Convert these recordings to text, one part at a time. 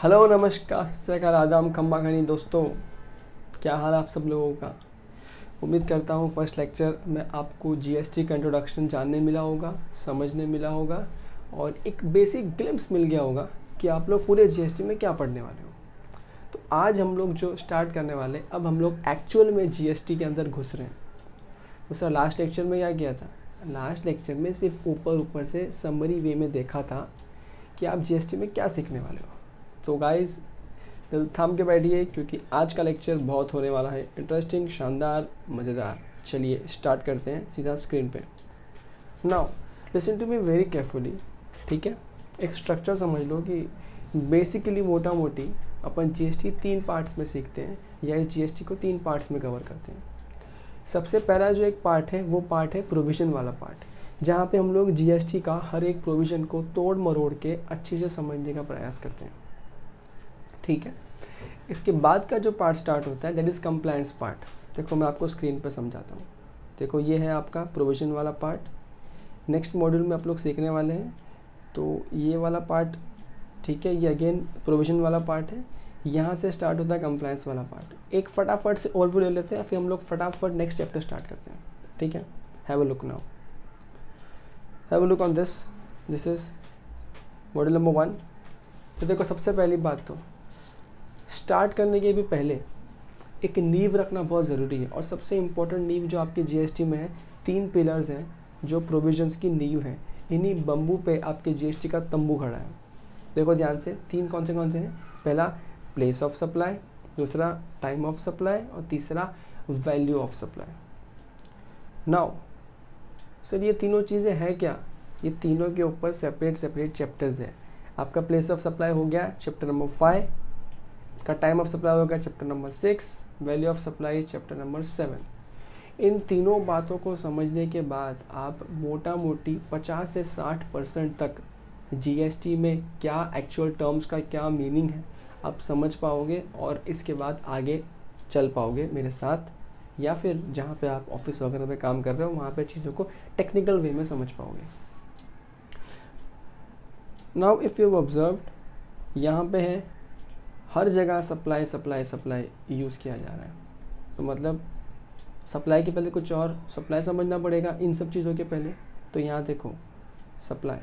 Hello नमस्कार सत श्री अकाल आदाम खम्बा खानी दोस्तों, क्या हाल आप सब लोगों का। उम्मीद करता हूँ फर्स्ट लेक्चर में आपको जीएसटी का इंट्रोडक्शन जानने मिला होगा, समझने मिला होगा और एक बेसिक ग्लिम्स मिल गया होगा कि आप लोग पूरे जीएसटी में क्या पढ़ने वाले हो। तो आज हम लोग जो स्टार्ट करने वाले, अब हम लोग एक्चुअल में जीएसटी के अंदर घुस रहे हैं। तो सर लास्ट लेक्चर में क्या किया था? लास्ट लेक्चर में सिर्फ ऊपर से समरी वे में देखा था कि आप जीएसटी में क्या सीखने वाले हो। तो गाइस दिल थाम के बैठिए क्योंकि आज का लेक्चर बहुत होने वाला है इंटरेस्टिंग, शानदार, मज़ेदार। चलिए स्टार्ट करते हैं सीधा स्क्रीन पे। Now listen to me very carefully, ठीक है। एक स्ट्रक्चर समझ लो कि बेसिकली मोटा मोटी अपन जीएसटी 3 पार्ट्स में सीखते हैं या इस जीएसटी को 3 पार्ट्स में कवर करते हैं। सबसे पहला जो एक पार्ट है वो पार्ट है प्रोविज़न वाला पार्ट, जहाँ पे हम लोग जीएसटी का हर एक प्रोविज़न को तोड़ मरोड़ के अच्छे से समझने का प्रयास करते हैं, ठीक है। इसके बाद का जो पार्ट स्टार्ट होता है दैट इज़ कंप्लायंस पार्ट। देखो मैं आपको स्क्रीन पर समझाता हूँ। देखो ये है आपका प्रोविज़न वाला पार्ट। नेक्स्ट मॉड्यूल में आप लोग सीखने वाले हैं तो ये वाला पार्ट, ठीक है। ये अगेन प्रोविज़न वाला पार्ट है। यहाँ से स्टार्ट होता है कंप्लायंस वाला पार्ट। एक फटाफट से ओवरव्यू ले लेते हैं, फिर हम लोग फटाफट नेक्स्ट चैप्टर स्टार्ट करते हैं, ठीक है। Have a look now, have a look on this is module number 1। तो देखो सबसे पहली बात तो स्टार्ट करने के भी पहले एक नींव रखना बहुत ज़रूरी है। और सबसे इम्पोर्टेंट नींव जो आपके जीएसटी में है, 3 पिलर्स हैं जो प्रोविजंस की नींव है। इन्हीं बम्बू पे आपके जीएसटी का तंबू खड़ा है। देखो ध्यान से, 3 कौन से हैं? पहला प्लेस ऑफ सप्लाई, दूसरा टाइम ऑफ सप्लाई और तीसरा value of supply. Now sir ये तीनों चीज़ें हैं क्या? ये तीनों के ऊपर सेपरेट चैप्टर्स हैं। आपका प्लेस ऑफ सप्लाई हो गया चैप्टर नंबर 5 का, टाइम ऑफ सप्लाई होगा chapter number 6, value of supply chapter number 7। इन तीनों बातों को समझने के बाद आप मोटा मोटी 50 से 60% तक जीएसटी में क्या एक्चुअल टर्म्स का क्या मीनिंग है आप समझ पाओगे और इसके बाद आगे चल पाओगे मेरे साथ, या फिर जहाँ पे आप ऑफिस वगैरह में काम कर रहे हो वहाँ पे चीज़ों को टेक्निकल वे में समझ पाओगे। नाउ इफ़ यू ऑब्जर्व्ड, यहाँ पे है हर जगह सप्लाई यूज़ किया जा रहा है। तो मतलब सप्लाई के पहले कुछ और सप्लाई समझना पड़ेगा इन सब चीज़ों के पहले। तो यहाँ देखो सप्लाई,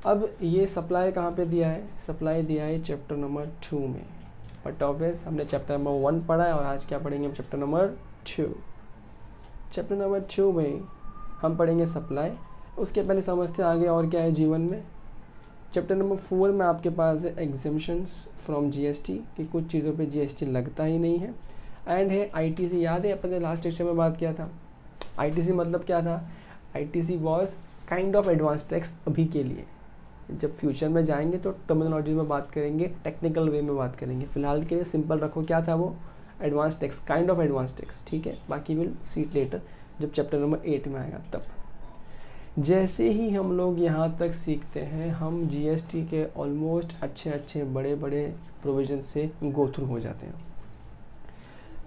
अब ये सप्लाई कहाँ पे दिया है? सप्लाई दिया है चैप्टर नंबर 2 में। बट ऑब्वियस हमने चैप्टर नंबर 1 पढ़ा है और आज क्या पढ़ेंगे? Chapter number 2। चैप्टर नंबर 2 में हम पढ़ेंगे सप्लाई। उसके पहले समझते हैं आगे और क्या है जीवन में। चैप्टर नंबर 4 में आपके पास है एग्जेम्पशंस फ्रॉम जीएसटी, कि कुछ चीज़ों पे जीएसटी लगता ही नहीं है। एंड है आईटीसी। याद है अपन ने लास्ट लेक्चर में बात किया था आईटीसी मतलब क्या था? ITC was kind of advance tax अभी के लिए। जब फ्यूचर में जाएंगे तो टर्मिनोलॉजी में बात करेंगे, टेक्निकल वे में बात करेंगे। फिलहाल के लिए सिंपल रखो, क्या था वो? Advance tax, kind of advance tax, ठीक है। बाकी विल सी इट लेटर जब चैप्टर नंबर 8 में आएगा तब। जैसे ही हम लोग यहाँ तक सीखते हैं हम जीएसटी के ऑलमोस्ट अच्छे बड़े प्रोविजन से गो थ्रू हो जाते हैं।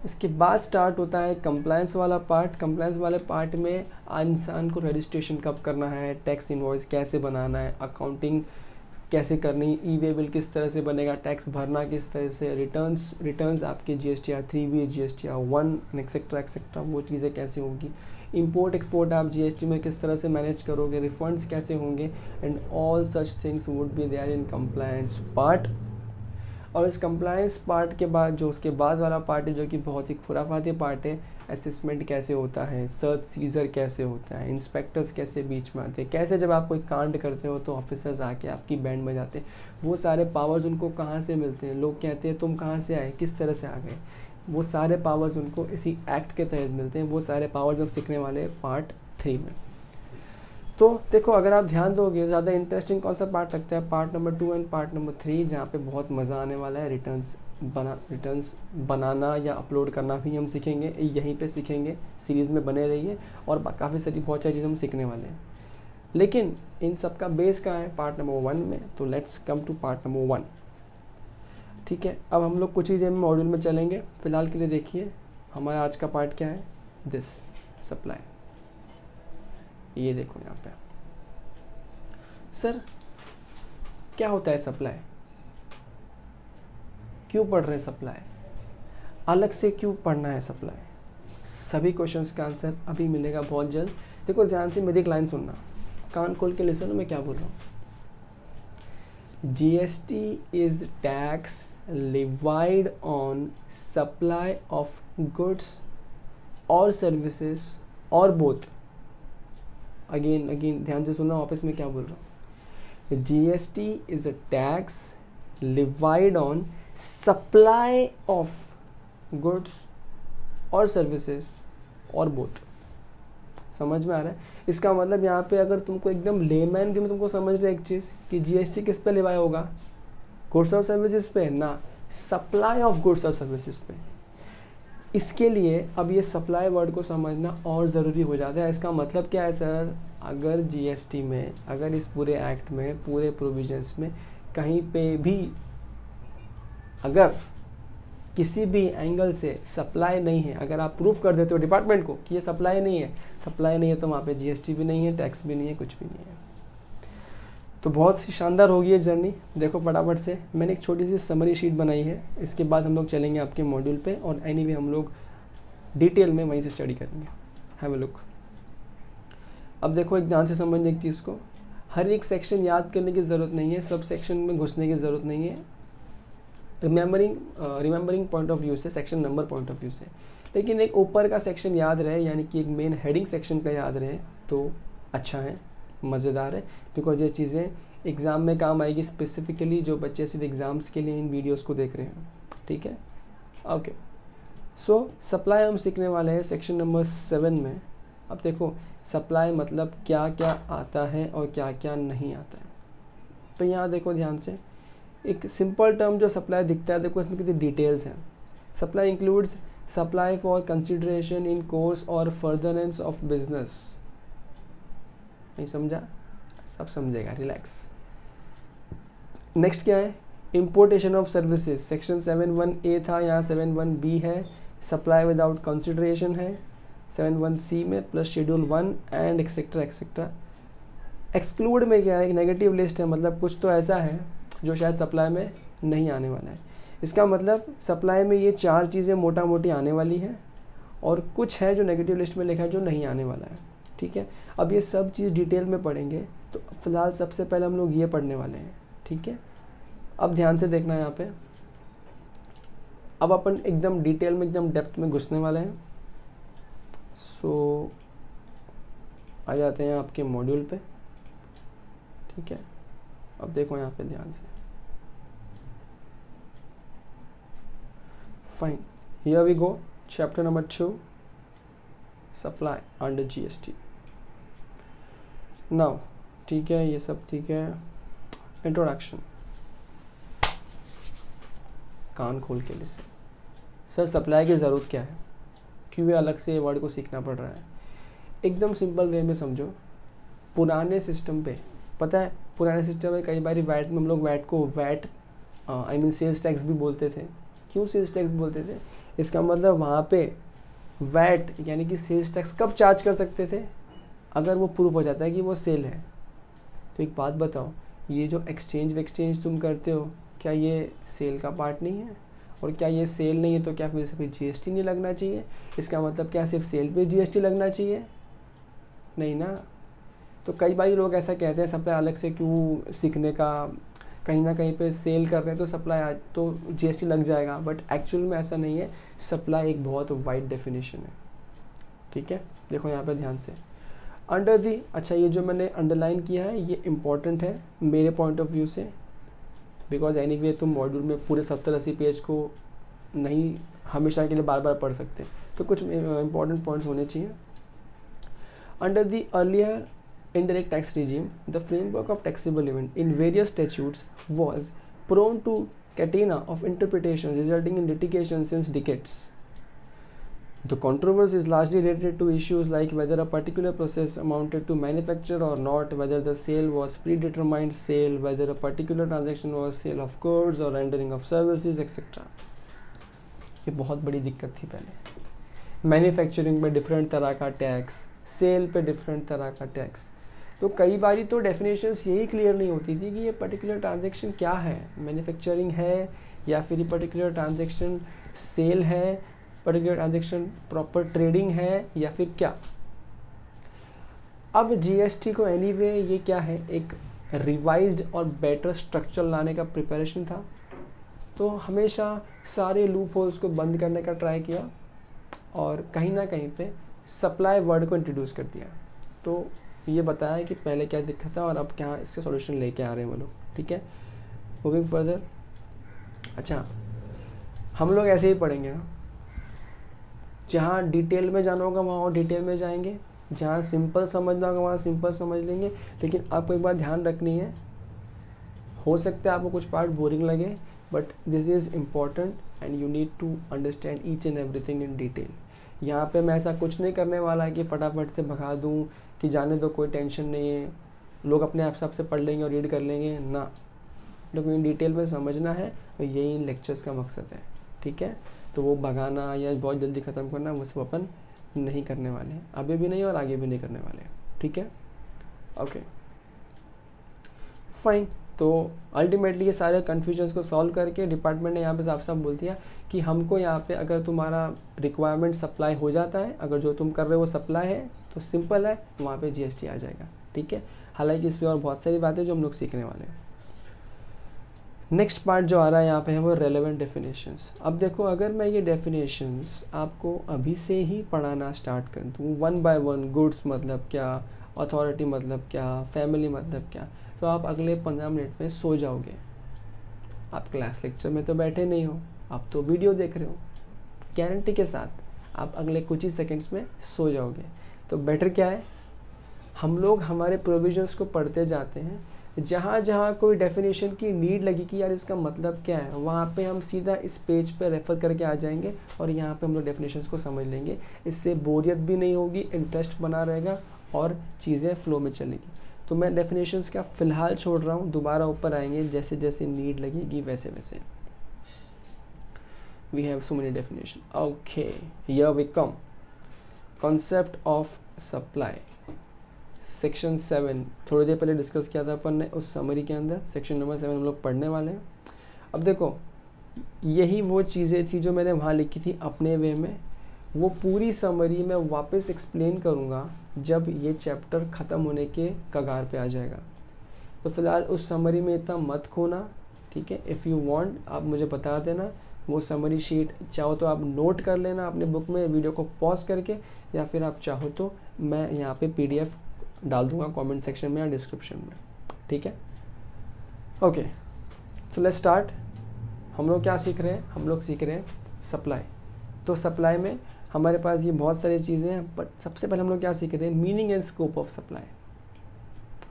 इसके बाद स्टार्ट होता है कंप्लायंस वाला पार्ट। कंप्लायंस वाले पार्ट में इंसान को रजिस्ट्रेशन कब करना है, टैक्स इनवॉइस कैसे बनाना है, अकाउंटिंग कैसे करनी, ई वे बिल किस तरह से बनेगा, टैक्स भरना किस तरह से, रिटर्न्स आपके जीएसटीआर 3B, जीएसटीआर 1 एक्सेट्रा वो चीज़ें कैसे होंगी, इंपोर्ट एक्सपोर्ट आप जीएसटी में किस तरह से मैनेज करोगे, रिफंड्स कैसे होंगे, and all such things would be there in compliance part. और इस कंप्लायंस पार्ट के बाद जो उसके बाद वाला पार्ट है जो कि बहुत ही खुराफाती पार्ट है, असेसमेंट कैसे होता है, सर्च सीजर कैसे होता है, इंस्पेक्टर्स कैसे बीच में आते हैं, कैसे जब आप कोई कांड करते हो तो ऑफिसर्स आके आपकी बैंड में जाते हैं, वो सारे पावर्स उनको कहाँ से मिलते हैं, लोग कहते हैं तुम कहाँ से आए, किस तरह से आ गए, वो सारे पावर्स उनको इसी एक्ट के तहत मिलते हैं। वो सारे पावर्स हम सीखने वाले हैं पार्ट 3 में। तो देखो अगर आप ध्यान दोगे ज़्यादा इंटरेस्टिंग कौन सा पार्ट लगता है? Part number 2 and part number 3, जहाँ पे बहुत मज़ा आने वाला है। रिटर्न्स बनाना या अपलोड करना भी हम सीखेंगे, यहीं पे सीखेंगे। सीरीज़ में बने रहिए और काफ़ी सारी बहुत सारी चीज़ें हम सीखने वाले हैं। लेकिन इन सब का बेस कहाँ है? पार्ट नंबर 1 में। तो let's come to part number 1, ठीक है। अब हम लोग कुछ ही देर में मॉड्यूल में चलेंगे। फिलहाल के लिए देखिए हमारा आज का पार्ट क्या है, दिस सप्लाई। ये देखो यहाँ पे, सर क्या होता है सप्लाई? क्यों पढ़ रहे हैं सप्लाई, अलग से क्यों पढ़ना है सप्लाई, सभी क्वेश्चंस का आंसर अभी मिलेगा बहुत जल्द। देखो ध्यान से मेरी एक लाइन सुनना, कान खोल के लिसन, मैं क्या बोल रहा हूँ। GST is tax levied on supply of goods or services or both। Again ध्यान से सुनना, वापस मैं क्या बोल रहा हूँ। GST is a tax levied on supply of goods और सर्विसेज और बोथ। समझ में आ रहा है? इसका मतलब यहाँ पे अगर तुमको एकदम लेमैन में तुमको समझ रहे एक चीज़ कि GST किस पे लिवाया होगा, गुड्स और सर्विसेज पे ना, supply of goods or services पे। इसके लिए अब ये सप्लाई वर्ड को समझना और ज़रूरी हो जाता है। इसका मतलब क्या है सर, अगर GST में, अगर इस पूरे एक्ट में, पूरे प्रोविजंस में कहीं पे भी अगर किसी भी एंगल से सप्लाई नहीं है, अगर आप प्रूफ कर देते हो डिपार्टमेंट को कि ये सप्लाई नहीं है तो वहाँ पे GST भी नहीं है, टैक्स भी नहीं है, कुछ भी नहीं है। तो बहुत ही शानदार होगी ये जर्नी। देखो फटाफट से मैंने एक छोटी सी समरी शीट बनाई है, इसके बाद हम लोग चलेंगे आपके मॉड्यूल पे और एनीवे हम लोग डिटेल में वहीं से स्टडी करेंगे। Have a look. अब देखो एक ध्यान से समझने एक चीज़ को, हर एक सेक्शन याद करने की ज़रूरत नहीं है, सब सेक्शन में घुसने की ज़रूरत नहीं है, रिमेंबरिंग पॉइंट ऑफ व्यू से, section number point of view से। लेकिन एक ऊपर का सेक्शन याद रहे, यानी कि एक मेन हेडिंग सेक्शन का याद रहे तो अच्छा है, मज़ेदार है, बिकॉज ये चीज़ें एग्ज़ाम में काम आएगी, स्पेसिफिकली जो बच्चे सिर्फ एग्ज़ाम्स के लिए इन वीडियोस को देख रहे हैं। ठीक है, ओके। सो सप्लाई हम सीखने वाले हैं सेक्शन नंबर 7 में। अब देखो सप्लाई मतलब क्या क्या आता है और क्या क्या नहीं आता है। तो यहाँ देखो ध्यान से, एक सिंपल टर्म जो सप्लाई दिखता है, देखो इसमें कितनी डिटेल्स हैं। Supply includes supply for consideration in course और फर्दरेंस ऑफ बिजनेस। नहीं समझा? सब समझेगा, रिलैक्स। नेक्स्ट क्या है, importation of services. Section 7(1)(a) था, यहाँ 7(1)(b) है, सप्लाई विदाउट कंसिडरेशन है 7(1)(c) में, plus schedule 1 and etcetera etcetera. Exclude में क्या है, एक नेगेटिव लिस्ट है, मतलब कुछ तो ऐसा है जो शायद सप्लाई में नहीं आने वाला है। इसका मतलब सप्लाई में ये 4 चीज़ें मोटा मोटी आने वाली हैं और कुछ है जो नेगेटिव लिस्ट में लिखा है जो नहीं आने वाला है। ठीक है, अब ये सब चीज़ डिटेल में पढ़ेंगे, तो फिलहाल सबसे पहले हम लोग ये पढ़ने वाले हैं। ठीक है, अब ध्यान से देखना यहाँ पे, अब अपन एकदम डिटेल में, एकदम डेप्थ में घुसने वाले हैं। सो आ जाते हैं आपके मॉड्यूल पे। ठीक है, अब देखो यहाँ पे ध्यान से, fine, here we go, chapter number 2, supply under GST। Now ठीक है, ये सब ठीक है। इंट्रोडक्शन, कान खोल के लिसन। सर सप्लाई की ज़रूरत क्या है, क्यों ये अलग से वर्ड को सीखना पड़ रहा है? एकदम सिंपल वे में समझो। पुराने सिस्टम पे पता है, पुराने सिस्टम में कई बार वैट में हम लोग वैट को वैट सेल्स टैक्स भी बोलते थे। क्यों सेल्स टैक्स बोलते थे? इसका मतलब वहाँ पे वैट यानी कि सेल्स टैक्स कब चार्ज कर सकते थे, अगर वो प्रूफ हो जाता है कि वो सेल है। तो एक बात बताओ, ये जो एक्सचेंज तुम करते हो, क्या ये सेल का पार्ट नहीं है? और क्या ये सेल नहीं है तो क्या फिर से GST नहीं लगना चाहिए? इसका मतलब क्या सिर्फ सेल पे GST लगना चाहिए? नहीं ना। तो कई बार लोग ऐसा कहते हैं सप्लाई अलग से क्यों सीखने का, कहीं ना कहीं पे सेल कर रहे हैं तो सप्लाई तो GST लग जाएगा, बट एक्चुअल में ऐसा नहीं है। सप्लाई एक बहुत वाइड डेफिनेशन है। ठीक है, देखो यहाँ पे ध्यान से, अंडर दी, अच्छा ये जो मैंने अंडरलाइन किया है ये इम्पॉर्टेंट है मेरे पॉइंट ऑफ व्यू से, बिकॉज एनीवे तुम मॉड्यूल में पूरे 70-80 पेज को नहीं हमेशा के लिए बार बार पढ़ सकते, तो कुछ इंपॉर्टेंट पॉइंट्स होने चाहिए। Under the earlier indirect tax regime, the framework of taxable event in various statutes was prone to catena of interpretations resulting in litigation since decades. The controversy is largely related to issues like whether a particular process amounted to manufacture or not, whether the sale was predetermined sale, whether a particular transaction was sale of goods or rendering of services, etc. ये बहुत बड़ी दिक्कत थी पहले। Manufacturing पे different तरह का tax, cell पे डिफरेंट तरह का टैक्स। तो कई बार तो डेफिनेशंस यही क्लियर नहीं होती थी कि ये पर्टिकुलर ट्रांजैक्शन क्या है, मैन्युफैक्चरिंग है या फिर ये पर्टिकुलर ट्रांजेक्शन सेल है, पर्टिकुलर ट्रांजेक्शन प्रॉपर ट्रेडिंग है, या फिर क्या। अब जीएसटी को एनीवे ये क्या है, एक रिवाइज्ड और बेटर स्ट्रक्चर लाने का प्रिपरेशन था। तो हमेशा सारे लूप होल्स को बंद करने का ट्राई किया और कहीं ना कहीं पे सप्लाई वर्ड को इंट्रोड्यूस कर दिया। तो ये बताया कि पहले क्या दिक्कत था और अब क्या इसका सॉल्यूशन लेके आ रहे हैं वो लोग, ठीक है। मूविंग फर्दर, अच्छा हम लोग ऐसे ही पढ़ेंगे, जहाँ डिटेल में जाना होगा वहाँ और डिटेल में जाएंगे, जहाँ सिंपल समझना होगा वहाँ सिंपल समझ लेंगे। लेकिन आपको एक बात ध्यान रखनी है, हो सकता है आपको कुछ पार्ट बोरिंग लगे, but this is important and you need to understand each and everything in detail. यहाँ पे मैं ऐसा कुछ नहीं करने वाला है कि फटाफट से भगा दूँ कि जाने दो कोई टेंशन नहीं है, लोग अपने आप से पढ़ लेंगे और रीड कर लेंगे ना। लोग इन डिटेल में समझना है और यही इन लेक्चर्स का मकसद है, ठीक है। तो वो भगाना या बहुत जल्दी ख़त्म करना वो सब अपन नहीं करने वाले हैं, अभी भी नहीं और आगे भी नहीं करने वाले, ठीक है। Okay fine. तो अल्टीमेटली ये सारे कन्फ्यूजन्स को सॉल्व करके डिपार्टमेंट ने यहाँ पे साफ साफ बोल दिया कि हमको यहाँ पे अगर तुम्हारा रिक्वायरमेंट सप्लाई हो जाता है, अगर जो तुम कर रहे हो वो सप्लाई है तो सिंपल है, वहाँ पे जीएसटी आ जाएगा, ठीक है। हालांकि इस पर और बहुत सारी बातें जो हम लोग सीखने वाले हैं। नेक्स्ट पार्ट जो आ रहा है यहाँ पे है वो रेलेवेंट डेफिनेशंस। अब देखो, अगर मैं ये डेफिनेशंस आपको अभी से ही पढ़ाना स्टार्ट कर दूँ वन बाय वन, गुड्स मतलब क्या, अथॉरिटी मतलब क्या, फैमिली मतलब क्या, तो आप अगले 15 मिनट में सो जाओगे। आप क्लास लेक्चर में तो बैठे नहीं हो, आप तो वीडियो देख रहे हो, गारंटी के साथ आप अगले कुछ ही सेकंड्स में सो जाओगे। तो बेटर क्या है, हम लोग हमारे प्रोविजंस को पढ़ते जाते हैं, जहाँ जहाँ कोई डेफिनेशन की नीड लगी कि यार इसका मतलब क्या है, वहाँ पे हम सीधा इस पेज पे रेफ़र करके आ जाएंगे और यहाँ पे हम लोग डेफिनेशंस को समझ लेंगे। इससे बोरियत भी नहीं होगी, इंटरेस्ट बना रहेगा और चीज़ें फ्लो में चलेगी। तो मैं डेफिनेशंस का फ़िलहाल छोड़ रहा हूँ, दोबारा ऊपर आएंगे जैसे जैसे नीड लगेगी वैसे वैसे। We have so many definition. Okay, here we come, concept of supply, section 7 थोड़ी देर पहले डिस्कस किया था अपन ने उस समरी के अंदर। सेक्शन नंबर 7 हम लोग पढ़ने वाले हैं। अब देखो, यही वो चीज़ें थी जो मैंने वहाँ लिखी थी अपने वे में, वो पूरी समरी मैं वापस एक्सप्लेन करूँगा जब ये चैप्टर ख़त्म होने के कगार पे आ जाएगा। तो फिलहाल उस समरी में इतना मत खोना, ठीक है। इफ़ यू वांट आप मुझे बता देना, वो समरी शीट चाहो तो आप नोट कर लेना अपने बुक में वीडियो को पॉज करके, या फिर आप चाहो तो मैं यहाँ पे PDF डाल दूंगा कमेंट सेक्शन में या डिस्क्रिप्शन में, ठीक है। Okay, so let's start. हम लोग क्या सीख रहे हैं, हम लोग सीख रहे हैं सप्लाई। तो सप्लाई में हमारे पास ये बहुत सारी चीज़ें हैं, बट सबसे पहले हम लोग क्या सीख रहे हैं, meaning and scope of supply.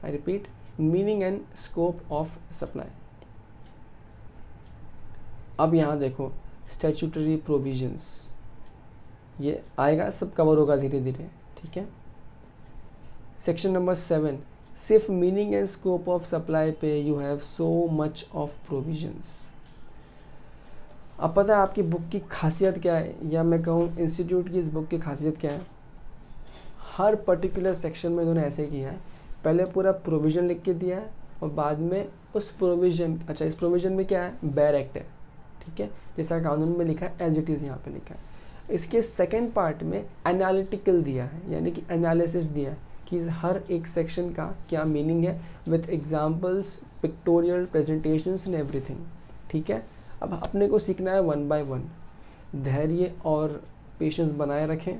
I repeat, meaning and scope of supply. अब यहाँ देखो, स्टैट्यूटरी प्रोविजंस, ये आएगा, सब कवर होगा धीरे धीरे, ठीक है। सेक्शन नंबर 7, सिर्फ meaning and scope of supply पे you have so much of provisions. अब पता है आपकी बुक की खासियत क्या है, या मैं कहूँ इंस्टीट्यूट की इस बुक की खासियत क्या है, हर पर्टिकुलर सेक्शन में इन्होंने ऐसे किया है, पहले पूरा प्रोविज़न लिख के दिया है और बाद में उस प्रोविज़न, अच्छा इस प्रोविज़न में क्या है, बेयर एक्ट है, ठीक है, जैसा कानून में लिखा है एज इट इज़ यहाँ पे लिखा है। इसके सेकेंड पार्ट में एनालिटिकल दिया है, यानी कि एनालिसिस दिया है कि हर एक सेक्शन का क्या मीनिंग है, with examples, pictorial presentations and everything, ठीक है। अब अपने को सीखना है वन बाय वन, धैर्य और पेशेंस बनाए रखें।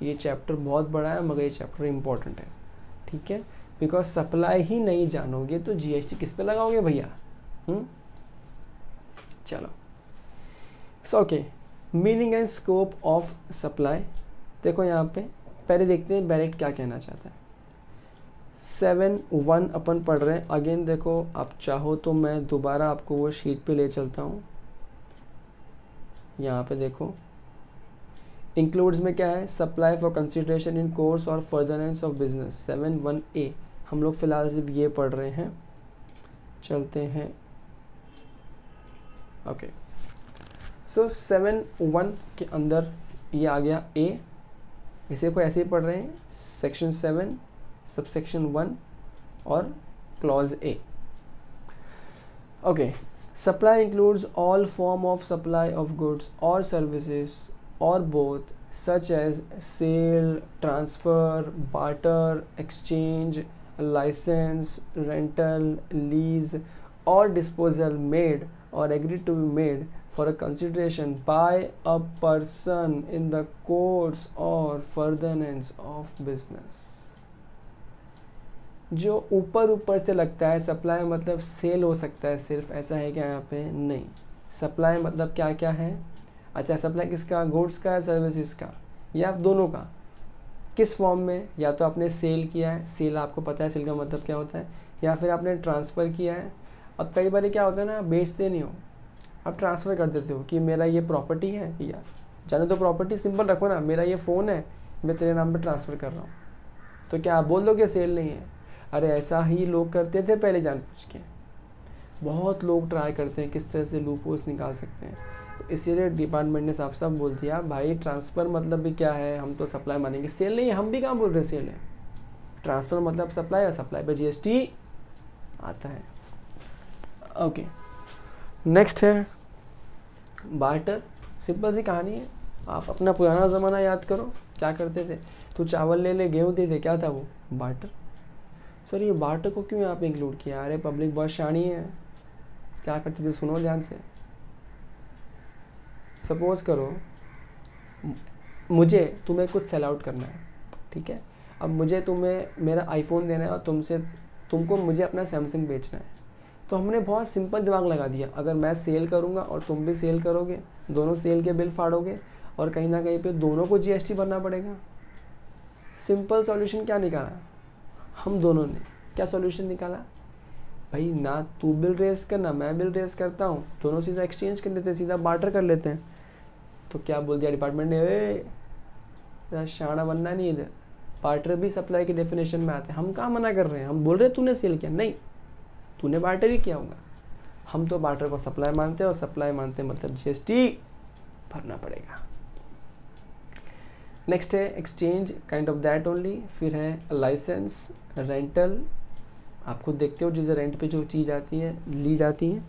ये चैप्टर बहुत बड़ा है मगर ये चैप्टर इम्पॉर्टेंट है, ठीक है, बिकॉज सप्लाई ही नहीं जानोगे तो जीएसटी किस पे लगाओगे भैया। चलो, so okay, meaning and scope of supply. देखो यहाँ पे पहले देखते हैं बैरेट क्या कहना चाहता है। 7.1 अपन पढ़ रहे हैं। अगेन देखो, आप चाहो तो मैं दोबारा आपको वो शीट पे ले चलता हूँ। यहाँ पे देखो, इंक्लूड्स में क्या है, supply for consideration in course और फर्दरेंस ऑफ बिजनेस। 7.1A हम लोग फिलहाल सिर्फ ये पढ़ रहे हैं। चलते हैं, ओके। सो 7.1 के अंदर ये आ गया A, इसे को ऐसे ही पढ़ रहे हैं, सेक्शन 7 सबसेक्शन 1 और clause A। Okay, supply includes all form of supply of goods or services और both such as sale, transfer, barter, exchange, license, rental, lease or disposal made or agreed to be made for a consideration by a person in the course or furtherance of business. जो ऊपर ऊपर से लगता है supply मतलब cell हो सकता है सिर्फ, ऐसा है क्या यहाँ पे? नहीं। सप्लाई मतलब क्या क्या है? अच्छा, सप्लाई किसका? गुड्स का, सर्विसेज का, या दोनों का? किस फॉर्म में? या तो आपने सेल किया है, सेल आपको पता है सेल का मतलब क्या होता है, या फिर आपने ट्रांसफ़र किया है। अब कई बार क्या होता है ना, बेचते नहीं हो, आप ट्रांसफ़र कर देते हो कि मेरा ये प्रॉपर्टी है, या जाने तो प्रॉपर्टी सिंपल रखो ना, मेरा ये फ़ोन है, मैं तेरे नाम पर ट्रांसफ़र कर रहा हूँ, तो क्या आप बोल दो कि सेल नहीं है? अरे ऐसा ही लोग करते थे पहले जानबूझ के। बहुत लोग ट्राई करते हैं किस तरह से लूप होल्स निकाल सकते हैं। तो इसीलिए डिपार्टमेंट ने साफ साफ बोल दिया, भाई ट्रांसफ़र मतलब भी क्या है, हम तो सप्लाई मानेंगे, सेल नहीं है। हम भी कहाँ बोल रहे सेल है, ट्रांसफ़र मतलब सप्लाई, और सप्लाई पे जीएसटी आता है। ओके, नेक्स्ट है बार्टर। सिंपल सी कहानी है, आप अपना पुराना ज़माना याद करो, क्या करते थे? तो चावल ले ले, गेहूँ दे दे, क्या था वो? बार्टर। सर ये बार्टर को क्यों यहाँ पे इंक्लूड किया? अरे पब्लिक बहुत शानी है, क्या करते थे सुनो ध्यान से। सपोज करो मुझे तुम्हें कुछ सेल आउट करना है, ठीक है? अब मुझे तुम्हें मेरा आईफोन देना है और तुमको मुझे अपना सैमसंग बेचना है। तो हमने बहुत सिंपल दिमाग लगा दिया, अगर मैं सेल करूँगा और तुम भी सेल करोगे, दोनों सेल के बिल फाड़ोगे और कहीं ना कहीं पे दोनों को जीएसटी भरना पड़ेगा। सिंपल सॉल्यूशन क्या निकाला हम दोनों ने? क्या सॉल्यूशन निकाला भाई? ना तू बिल रेस कर, ना मैं बिल रेस करता हूँ, दोनों सीधा एक्सचेंज कर लेते हैं, सीधा बार्टर कर लेते हैं। तो क्या बोल दिया डिपार्टमेंट ने, शाना बनना नहीं इधर, बार्टर भी सप्लाई के डेफिनेशन में आते हैं। हम कहाँ मना कर रहे हैं, हम बोल रहे हैं तूने सेल किया, नहीं तूने बार्टर ही किया होगा। हम तो बार्टर को सप्लाई मानते हैं, और सप्लाई मानते हैं मतलब जीएसटी भरना पड़ेगा। नेक्स्ट है exchange, kind of that only. फिर है लाइसेंस, रेंटल, आप खुद देखते हो जैसे रेंट पे जो चीज़ आती है ली जाती है।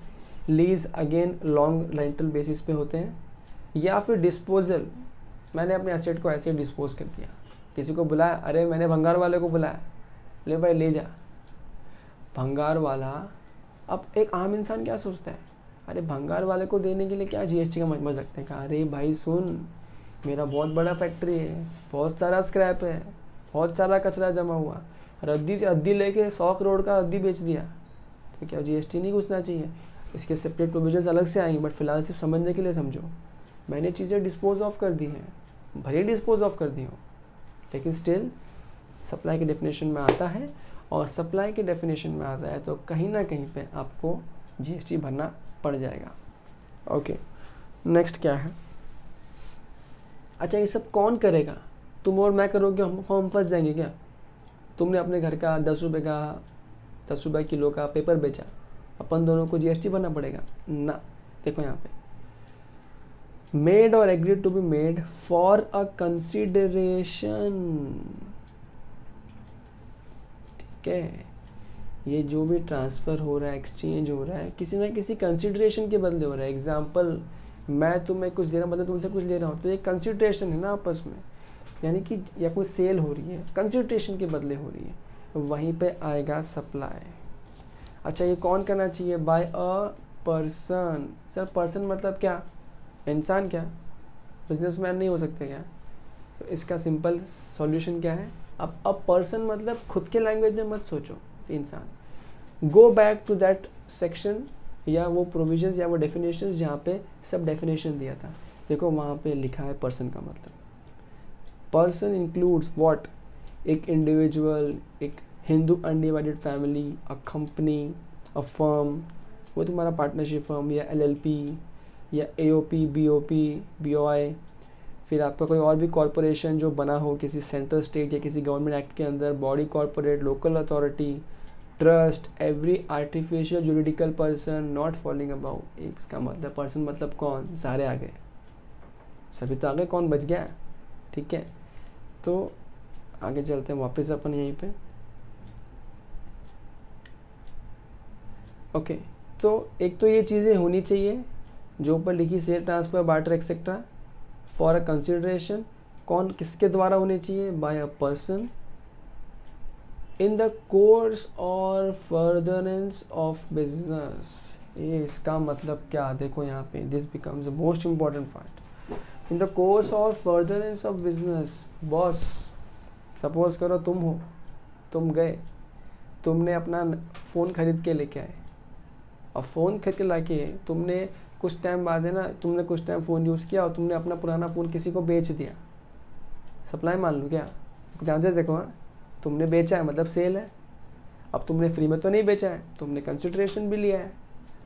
Lease again long rental basis पे होते हैं। या फिर डिस्पोजल, मैंने अपने एसेट को ऐसे डिस्पोज कर दिया, किसी को बुलाया, अरे मैंने भंगार वाले को बुलाया, ले भाई ले जा। भंगार वाला, अब एक आम इंसान क्या सोचता है, अरे भंगार वाले को देने के लिए क्या जीएसटी का मजमज रखते हैं? अरे भाई सुन, मेरा बहुत बड़ा फैक्ट्री है, बहुत सारा स्क्रैप है, बहुत सारा कचरा जमा हुआ, रद्दी लेके 100 करोड़ का रद्दी बेच दिया, तो क्या जीएसटी नहीं घुसना चाहिए? इसके सेपरेट प्रोविजंस अलग से आएंगे, बट फिलहाल सिर्फ समझने के लिए समझो। मैंने चीज़ें डिस्पोज ऑफ कर दी हैं, भले डिस्पोज ऑफ कर दी हो, लेकिन स्टिल सप्लाई के डेफिनेशन में आता है, और सप्लाई के डेफिनेशन में आता है तो कहीं ना कहीं पे आपको जीएसटी भरना पड़ जाएगा। ओके, नेक्स्ट क्या है? अच्छा, ये सब कौन करेगा? तुम और मैं करोगे, हम फंस जाएंगे क्या? तुमने अपने घर का 10 रुपये किलो का पेपर बेचा, अपन दोनों को जीएसटी भरना पड़ेगा ना? देखो यहाँ पे, मेड और agreed to be made for a consideration, ठीक है? ये जो भी ट्रांसफ़र हो रहा है, एक्सचेंज हो रहा है, किसी ना किसी कंसिडरेशन के बदले हो रहा है। एग्जाम्पल, मैं तुम्हें कुछ दे रहा हूँ, मतलब तुमसे कुछ ले रहा हूँ, तो ये कंसिडरेशन है ना आपस में, यानी कि या कोई सेल हो रही है, कंसिडरेशन के बदले हो रही है, वहीं पे आएगा सप्लाई। अच्छा, ये कौन करना चाहिए? By a person. Sir person मतलब क्या? इंसान? क्या बिजनेसमैन नहीं हो सकते क्या? तो इसका सिंपल सॉल्यूशन क्या है? अब अ पर्सन मतलब खुद के लैंग्वेज में मत सोचो, इंसान। Go back to that section या वो प्रोविजंस या वो डेफिनेशंस जहाँ पे सब डेफिनेशन दिया था, देखो वहाँ पे लिखा है पर्सन का मतलब। Person includes what? एक इंडिविजुअल, एक Hindu undivided family, a company, a firm, वो तुम्हारा पार्टनरशिप फर्म या एलएलपी या एओपी, बीओपी, बीओआई, फिर आपका कोई और भी कॉरपोरेशन जो बना हो किसी सेंट्रल स्टेट या किसी गवर्नमेंट एक्ट के अंदर, body corporate, local authority, trust, every artificial juridical person not following above. इसका मतलब पर्सन मतलब कौन? सारे आ गए, सभी तो आ गए, कौन बच गया? ठीक है, तो आगे चलते हैं वापस अपन यहीं पे। ओके, एक तो ये चीज़ें होनी चाहिए जो ऊपर लिखी, sale, transfer, barter etcetera for a consideration. कौन किसके द्वारा होनी चाहिए? By a person in the course और फर्दरेंस ऑफ बिजनेस। ये इसका मतलब क्या? देखो यहाँ पे this becomes the most important part. In the course और furtherance of business. Boss, suppose करो तुम हो, तुम गए, तुमने अपना फ़ोन खरीद के लेके आए, और फ़ोन खरीद के लाके तुमने कुछ टाइम बाद है ना, तुमने कुछ टाइम फ़ोन यूज़ किया और तुमने अपना पुराना फ़ोन किसी को बेच दिया। सप्लाई मान लो क्या? ध्यान से देखो, हाँ, तुमने बेचा है मतलब सेल है। अब तुमने फ्री में तो नहीं बेचा है, तुमने कंसिडरेशन भी लिया है,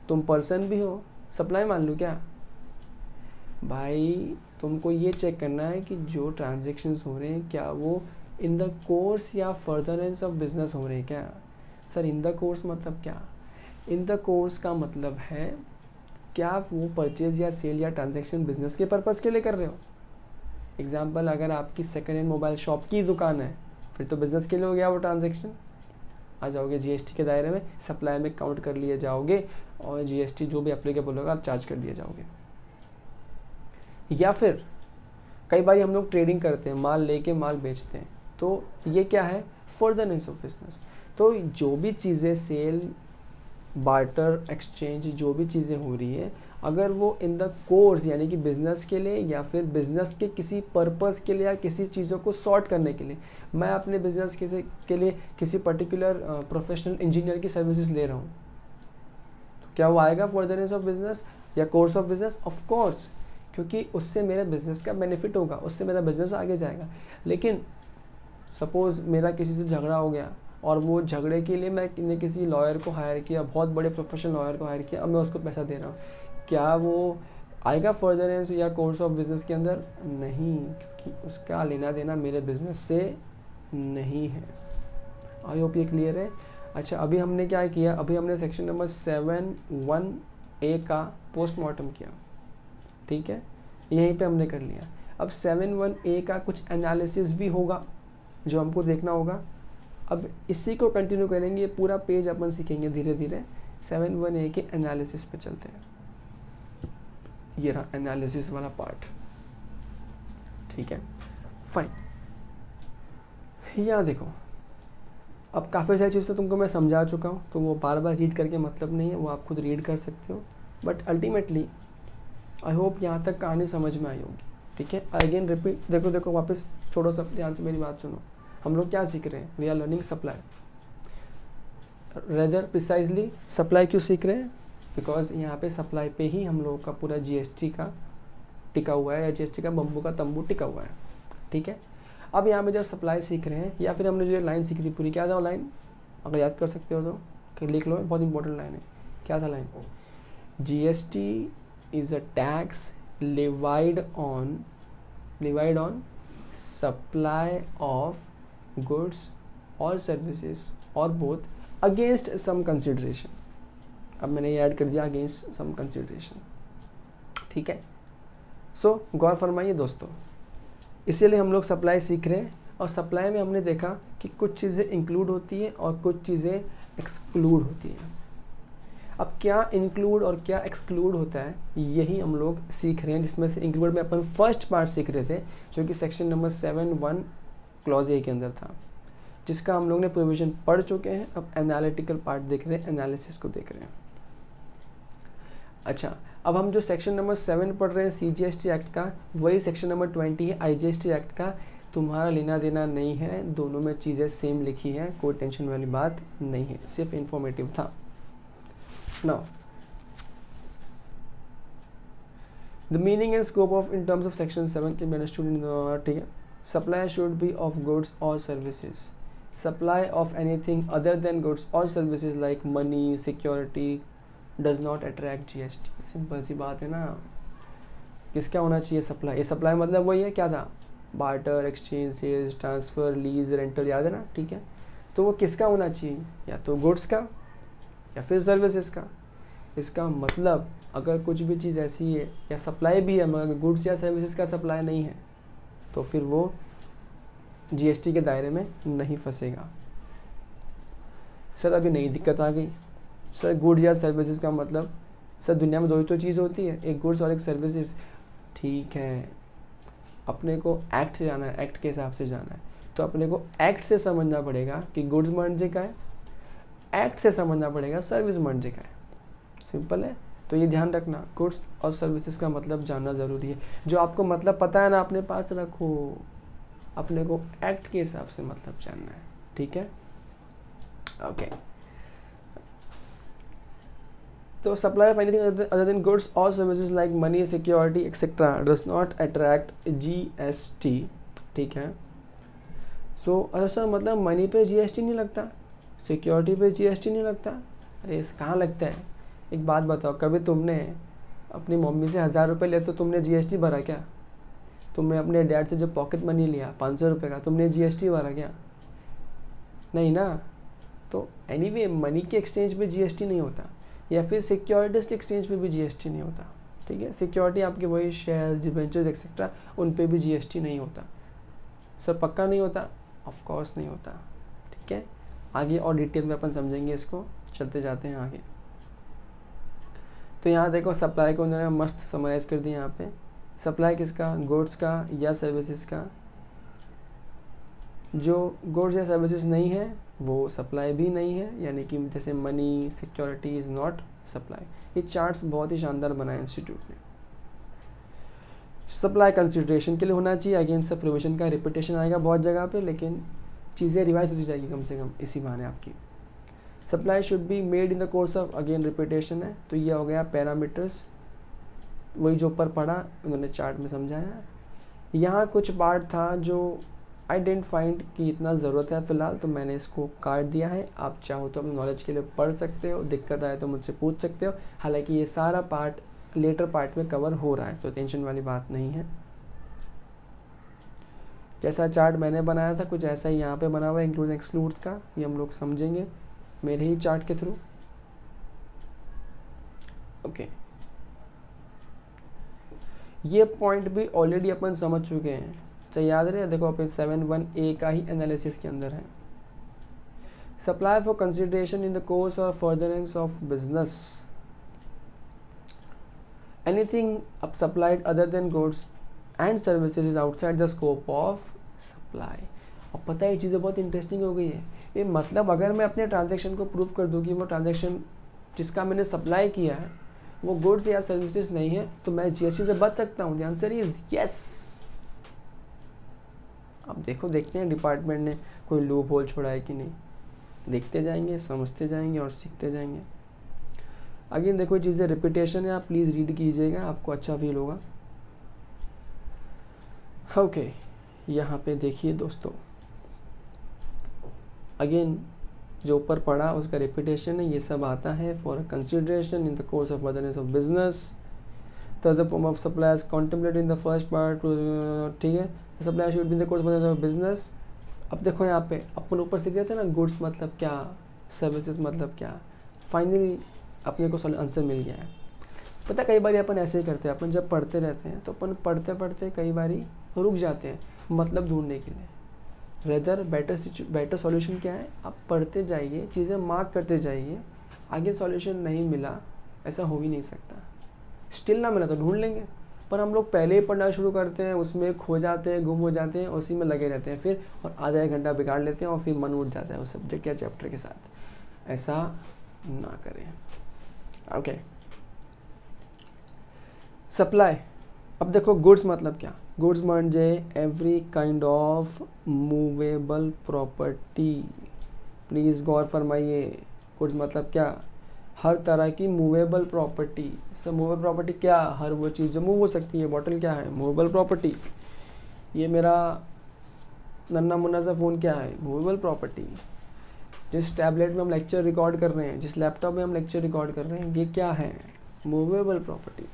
तुम पर्सन भी हो, सप्लाई मान लो क्या? भाई तुमको ये चेक करना है कि जो ट्रांजेक्शन्स हो रहे हैं क्या वो इन द कोर्स या फर्दरेंस ऑफ बिजनेस हो रहे हैं क्या? सर इन द कोर्स मतलब क्या? इन द कोर्स का मतलब है क्या वो परचेज या सेल या ट्रांजेक्शन बिजनेस के पर्पज़ के लिए कर रहे हो। एग्जाम्पल, अगर आपकी सेकेंड हैंड मोबाइल शॉप की दुकान है, फिर तो बिजनेस के लिए हो गया वो ट्रांजेक्शन, आ जाओगे जीएसटी के दायरे में, सप्लाई में काउंट कर लिए जाओगे और जीएसटी जो भी एप्लीकेबल होगा आप चार्ज कर दिए जाओगे। या फिर कई बार हम लोग ट्रेडिंग करते हैं, माल लेके माल बेचते हैं, तो ये क्या है? फर्दरनेस ऑफ बिजनेस। तो जो भी चीज़ें सेल, बार्टर, एक्सचेंज, जो भी चीज़ें हो रही है, अगर वो इन द कोर्स यानी कि बिज़नेस के लिए या फिर बिज़नेस के किसी पर्पस के लिए या किसी चीज़ों को सॉर्ट करने के लिए, मैं अपने बिज़नेस के लिए किसी पर्टिकुलर प्रोफेशनल इंजीनियर की सर्विसेज ले रहा हूँ, तो क्या वो आएगा फर्दरनेस ऑफ बिजनेस या course of business? Of course, क्योंकि उससे मेरे बिज़नेस का बेनिफिट होगा, उससे मेरा बिज़नेस आगे जाएगा। लेकिन सपोज़ मेरा किसी से झगड़ा हो गया और वो झगड़े के लिए मैंने किसी लॉयर को हायर किया, बहुत बड़े प्रोफेशनल लॉयर को हायर किया, अब मैं उसको पैसा दे रहा हूँ, क्या वो आएगा फर्दरेंस या कोर्स ऑफ बिजनेस के अंदर? नहीं, क्योंकि उसका लेना देना मेरे बिजनेस से नहीं है। आई होप ये क्लियर है। अच्छा, अभी हमने क्या किया? अभी हमने सेक्शन नंबर 7(1)(a) का पोस्टमार्टम किया, ठीक है, यहीं पे हमने कर लिया। अब 7(1)(a) का कुछ एनालिसिस भी होगा जो हमको देखना होगा। अब इसी को कंटिन्यू करेंगे, पूरा पेज अपन सीखेंगे धीरे धीरे। 7(1)(a) के एनालिसिस पे चलते हैं। ये रहा एनालिसिस वाला पार्ट, ठीक है, फाइन। यहाँ देखो, अब काफ़ी सारी चीज़ तो तुमको मैं समझा चुका हूँ, तो वो बार बार रीड करके मतलब नहीं है, वो आप खुद रीड कर सकते हो। बट अल्टीमेटली आई होप यहाँ तक कहानी समझ में आई होगी, ठीक है। अगेन रिपीट, देखो वापस छोड़ो, सब ध्यान से मेरी बात सुनो। हम लोग क्या सीख रहे हैं? We are learning supply, rather precisely supply क्यों सीख रहे हैं? बिकॉज यहाँ पे सप्लाई पे ही हम लोगों का पूरा जीएसटी का टिका हुआ है, या जीएसटी का बम्बू का तंबू टिका हुआ है, ठीक है। अब यहाँ पे जब सप्लाई सीख रहे हैं, या फिर हमने जो लाइन सीखी थी पूरी, क्या था वो लाइन? अगर याद कर सकते हो तो लिख लो, बहुत इंपॉर्टेंट लाइन है। क्या था line? GST is a tax levied on supply of goods or services और बोथ अगेंस्ट सम कंसिडरेशन। अब मैंने ये ऐड कर दिया, अगेंस्ट सम कंसिडरेशन, ठीक है। सो गौर फरमाइए दोस्तों, इसीलिए हम लोग सप्लाई सीख रहे हैं। और सप्लाई में हमने देखा कि कुछ चीज़ें इंक्लूड होती हैं और कुछ चीज़ें एक्सक्लूड होती हैं। अब क्या इंक्लूड और क्या एक्सक्लूड होता है, यही हम लोग सीख रहे हैं, जिसमें से इंक्लूड में अपन फर्स्ट पार्ट सीख रहे थे, जो कि सेक्शन नंबर 7(1) क्लॉज ए के अंदर था, जिसका हम लोग ने प्रोविजन पढ़ चुके हैं। अब एनालिटिकल पार्ट देख रहे हैं, एनालिसिस को देख रहे हैं। अच्छा, अब हम जो सेक्शन नंबर 7 पढ़ रहे हैं सीजीएसटी एक्ट का, वही सेक्शन नंबर 20 है आईजीएसटी एक्ट का। तुम्हारा लेना देना नहीं है, दोनों में चीज़ें सेम लिखी हैं, कोई टेंशन वाली बात नहीं है, सिर्फ इंफॉर्मेटिव था। Now the meaning and scope of in terms of section 7 के मैंने स्टूडेंट, ठीक है। Supply should be of goods or services, supply of anything other than goods or services like money, security does not attract GST. Simple सी बात है ना। किसका होना चाहिए सप्लाई? ये सप्लाई मतलब वही है, क्या था? Barter, exchange, sales, transfer, lease, rental, याद है ना, ठीक है। तो वो किसका होना चाहिए? या तो गुड्स का या फिर सर्विसेज का। इसका मतलब अगर कुछ भी चीज़ ऐसी है या सप्लाई भी है मगर गुड्स या सर्विसेज का सप्लाई नहीं है, तो फिर वो जीएसटी के दायरे में नहीं फंसेगा। सर अभी नई दिक्कत आ गई, सर गुड्स या सर्विसेज का मतलब, सर दुनिया में दो ही तो चीज़ होती है, एक गुड्स और एक सर्विसेज। ठीक है, अपने को एक्ट से जाना है, एक्ट के हिसाब से जाना है, तो अपने को एक्ट से समझना पड़ेगा कि गुड्स मर्जे का है, एक्ट से समझना पड़ेगा सर्विस मर्जे का है। सिंपल है। तो ये ध्यान रखना, गुड्स और सर्विसेज का मतलब जानना ज़रूरी है। जो आपको मतलब पता है ना, अपने पास रखो, अपने को एक्ट के हिसाब से मतलब जानना है। ठीक है, ओके। तो supply of anything other than goods or services like money, security etcetera does not attract GST। ठीक है, सो अच्छा सर मतलब मनी पे GST नहीं लगता, सिक्योरिटी पे GST नहीं लगता? अरे कहाँ लगता है? एक बात बताओ, कभी तुमने अपनी मम्मी से 1000 रुपये लिए तो तुमने GST भरा क्या? तुमने अपने डैड से जो पॉकेट मनी लिया 500 रुपये का, तुमने GST भरा क्या? नहीं ना। तो एनीवे मनी के एक्सचेंज पे GST नहीं होता, या फिर सिक्योरिटीज के एक्सचेंज पे भी GST नहीं होता। ठीक है, सिक्योरिटी आपके वही शेयर्स, डिबेंचर्स एक्सेट्रा, उन पे भी GST नहीं होता। सर पक्का नहीं होता? ऑफ कोर्स नहीं होता। ठीक है, आगे और डिटेल में अपन समझेंगे इसको, चलते जाते हैं आगे। तो यहाँ देखो सप्लाई को उन्होंने मस्त समराइज कर दिया। यहाँ पे सप्लाई किसका, गुड्स का या सर्विसेज का? जो गुड्स या सर्विसेज नहीं है वो सप्लाई भी नहीं है, यानी कि जैसे money, security is not supply. ये चार्ट्स बहुत ही शानदार बनाए इंस्टीट्यूट ने। सप्लाई कंसिडरेशन के लिए होना चाहिए, अगेन सब प्रोविजन का रिपीटेशन आएगा बहुत जगह पे, लेकिन चीज़ें रिवाइज होती जाएगी कम से कम इसी बहाने आपकी। Supply should be made in the course of, again repetition है, तो ये हो गया पैरामीटर्स, वही जो ऊपर पढ़ा उन्होंने चार्ट में समझाया। यहाँ कुछ पार्ट था जो आई डेंट फाइंड कि इतना ज़रूरत है फ़िलहाल, तो मैंने इसको काट दिया है। आप चाहो तो अपने नॉलेज के लिए पढ़ सकते हो, दिक्कत आए तो मुझसे पूछ सकते हो। हालांकि ये सारा पार्ट लेटर पार्ट में कवर हो रहा है, तो टेंशन वाली बात नहीं है। जैसा चार्ट मैंने बनाया था कुछ ऐसा ही यहाँ पे बना हुआ है, इंक्लूड एक्सक्लूड्स का, ये हम लोग समझेंगे मेरे ही चार्ट के थ्रू। ओके, ये पॉइंट भी ऑलरेडी अपन समझ चुके हैं, चाहिए याद रहे। देखो अपन 7(1)(a) का ही एनालिसिस के अंदर है। Supply for consideration in the course और फर्दरेंस ऑफ बिजनेस, एनीथिंग अब supplied other than goods and services is outside the scope of supply. अब पता है ये चीज़ें बहुत इंटरेस्टिंग हो गई है। ये मतलब अगर मैं अपने ट्रांजैक्शन को प्रूव कर दूँ कि वो ट्रांजैक्शन जिसका मैंने सप्लाई किया है वो गुड्स या सर्विसेज नहीं है, तो मैं GST से बच सकता हूँ। The answer is yes. अब देखो, देखते हैं डिपार्टमेंट ने कोई लूप होल छोड़ा है कि नहीं, देखते जाएंगे, समझते जाएंगे और सीखते जाएंगे। अगेन देखो चीज़ें रिपीटेशन है, आप प्लीज़ रीड कीजिएगा, आपको अच्छा फील होगा। ओके, यहाँ पे देखिए दोस्तों, अगेन जो ऊपर पढ़ा उसका रिपीटेशन है, ये सब आता है। For consideration in the course of furtherness of business, the form of supplies contemplated in the first part. ठीक है, supply should be in the course of business. अब देखो यहाँ पे अपन ऊपर सीख रहे थे ना, गुड्स मतलब क्या, सर्विसेज मतलब क्या। फाइनली अपने को आंसर मिल गया है। पता कई बार अपन ऐसे ही करते हैं, अपन जब पढ़ते रहते हैं तो अपन पढ़ते पढ़ते कई बार रुक जाते हैं मतलब ढूंढने के लिए। रेदर बेटर सॉल्यूशन क्या है, आप पढ़ते जाइए, चीज़ें मार्क करते जाइए, आगे सॉल्यूशन नहीं मिला ऐसा हो ही नहीं सकता। स्टिल ना मिला तो ढूंढ लेंगे, पर हम लोग पहले ही पढ़ना शुरू करते हैं, उसमें खो जाते हैं, गुम हो जाते हैं, उसी में लगे रहते हैं फिर, और आधा एक घंटा बिगाड़ लेते हैं और फिर मन उठ जाता है उस सब्जेक्ट या चैप्टर के साथ। ऐसा ना करें। Okay, supply. अब देखो गुड्स मतलब क्या, गुड्स म्हणजे every kind of movable property. Please गौर फरमाइए, गुड्स मतलब क्या, हर तरह की मूवेबल प्रॉपर्टी। सब मूवेबल प्रॉपर्टी क्या, हर वो चीज़ जो मूव हो सकती है। बॉटल क्या है, मूवेबल प्रॉपर्टी। ये मेरा नन्ना मुन्ना सा फ़ोन क्या है, मूवेबल प्रॉपर्टी। जिस टैबलेट में हम लेक्चर रिकॉर्ड कर रहे हैं, जिस लैपटॉप में हम लेक्चर रिकॉर्ड कर रहे हैं, ये क्या है, मूवेबल प्रॉपर्टी।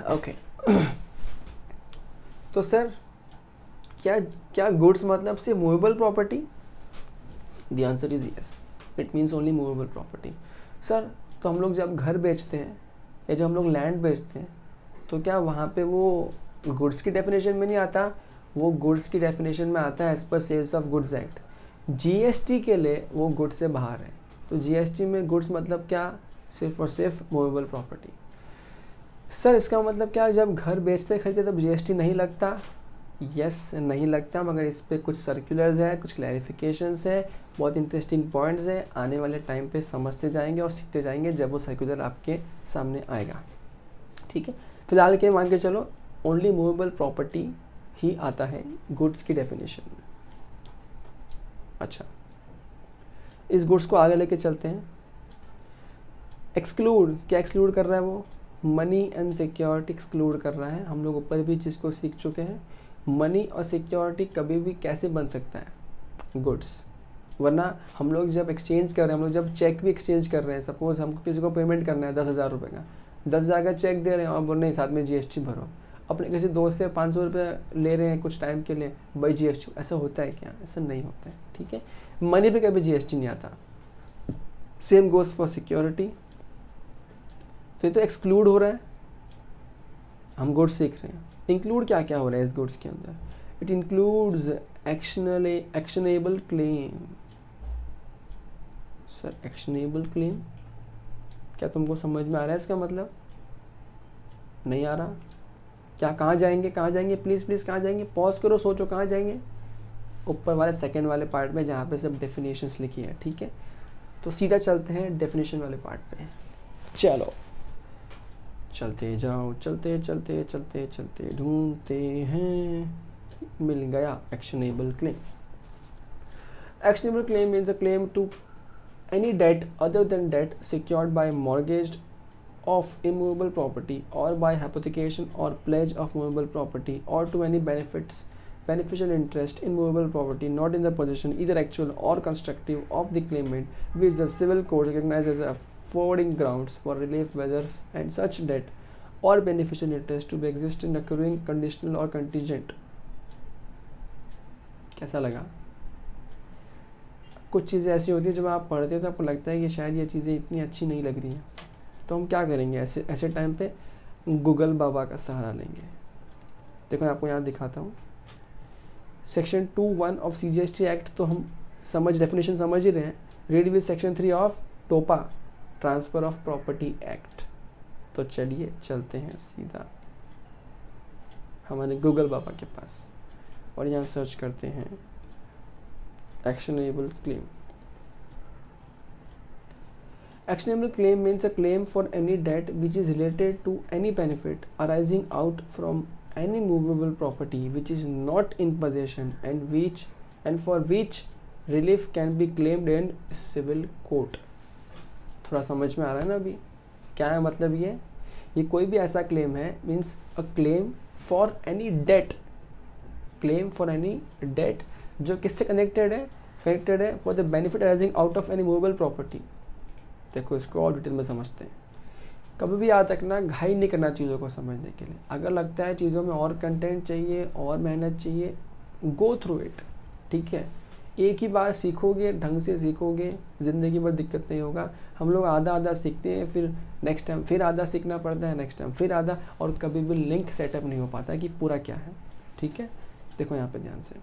ओके तो सर क्या क्या गुड्स मतलब से movable property? The answer is yes, it means only movable property. Sir तो हम लोग जब घर बेचते हैं या जब हम लोग लैंड बेचते हैं तो क्या वहाँ पे वो गुड्स की डेफिनेशन में नहीं आता, वो गुड्स की डेफिनेशन में आता है as per sales of goods act. GST के लिए वो गुड्स से बाहर है। तो जीएसटी में गुड्स मतलब क्या, सिर्फ और सिर्फ मूवेबल प्रॉपर्टी। सर इसका मतलब क्या, जब घर बेचते खरीदते तब जीएसटी नहीं लगता? यस नहीं लगता, मगर इस पर कुछ सर्कुलर्स हैं, कुछ क्लैरिफिकेशंस हैं, बहुत इंटरेस्टिंग पॉइंट्स हैं, आने वाले टाइम पे समझते जाएंगे और सीखते जाएंगे जब वो सर्कुलर आपके सामने आएगा। ठीक है, फिलहाल के मान के चलो ओनली मूवेबल प्रॉपर्टी ही आता है गुड्स की डेफिनेशन में। अच्छा, इस गुड्स को आगे लेके चलते हैं। एक्सक्लूड, क्या एक्सक्लूड कर रहा है वो? मनी एंड सिक्योरिटी एक्सक्लूड कर रहा है। हम लोग ऊपर भी चीज़ को सीख चुके हैं, मनी और सिक्योरिटी कभी भी कैसे बन सकता है? गुड्स। वरना हम लोग जब एक्सचेंज कर रहे हैं, हम लोग जब चेक भी एक्सचेंज कर रहे हैं, सपोज हमको किसी को पेमेंट करना है 10,000 रुपये का, 10,000 का चेक दे रहे हैं और बोल नहीं साथ में जीएसटी भरो। अपने किसी दोस्त से 500 रुपये ले रहे हैं कुछ टाइम के लिए, भाई जीएसटी, ऐसा होता है क्या? ऐसा नहीं होता है। ठीक है, मनी पे कभी जीएसटी नहीं आता। Same goes for security. तो ये तो एक्सक्लूड हो रहा है, हम गुड्स सीख रहे हैं। इंक्लूड क्या क्या हो रहा है इस गुड्स के अंदर? It includes actionable claim. Sir actionable claim क्या तुमको समझ में आ रहा है इसका मतलब? नहीं आ रहा? क्या, कहाँ जाएंगे, कहाँ जाएंगे? प्लीज़ प्लीज़ कहाँ जाएंगे? पॉज करो, सोचो कहाँ जाएंगे। ऊपर वाले सेकंड वाले पार्ट में जहाँ पे सब डेफिनेशंस लिखी है। ठीक है, तो सीधा चलते हैं डेफिनेशन वाले पार्ट पे। चलो चलते जाओ, चलते चलते चलते चलते ढूंढते हैं, मिल गया actionable claim. Actionable claim means a claim to any debt other than debt secured by mortgage of immovable property or by hypothecation or pledge of movable property or to any beneficial interest in movable property not in the possession either actual or constructive of the claimant, which the civil court recognizes as affording grounds for relief whether and such debt or beneficial interest to be existing occurring conditional or contingent। कैसा लगा? कुछ चीज़ें ऐसी होती है जब आप पढ़ते हो तो आपको लगता है कि शायद ये चीज़ें इतनी अच्छी नहीं लग रही हैं, तो हम क्या करेंगे, ऐसे टाइम पे गूगल बाबा का सहारा लेंगे। देखो मैं आपको यहाँ दिखाता हूँ, सेक्शन 2(1) ऑफ CGST एक्ट तो हम डेफिनेशन समझ ही रहे हैं। रीड विद सेक्शन 3 ऑफ टोपा, ट्रांसफ़र ऑफ प्रॉपर्टी एक्ट। तो चलिए चलते हैं सीधा हमारे गूगल बाबा के पास और यहाँ सर्च करते हैं actionable claim। Actionable claim means a claim for any debt which is related to any benefit arising out from any movable property which is not in possession and for which relief can be claimed in civil court। थोड़ा समझ में आ रहा है ना अभी क्या है मतलब? ये कोई भी ऐसा क्लेम है, means a claim for any debt, claim for any debt जो किससे कनेक्टेड है for the benefit arising out of any movable property. देखो इसको और डिटेल में समझते हैं। कभी भी आज तक ना घाई नहीं करना चीज़ों को समझने के लिए। अगर लगता है चीज़ों में और कंटेंट चाहिए और मेहनत चाहिए, गो थ्रू इट। ठीक है, एक ही बार सीखोगे, ढंग से सीखोगे, ज़िंदगी भर दिक्कत नहीं होगा। हम लोग आधा सीखते हैं, फिर नेक्स्ट टाइम फिर आधा सीखना पड़ता है, नेक्स्ट टाइम फिर आधा, और कभी भी लिंक सेटअप नहीं हो पाता कि पूरा क्या है। ठीक है, देखो यहाँ पे ध्यान से।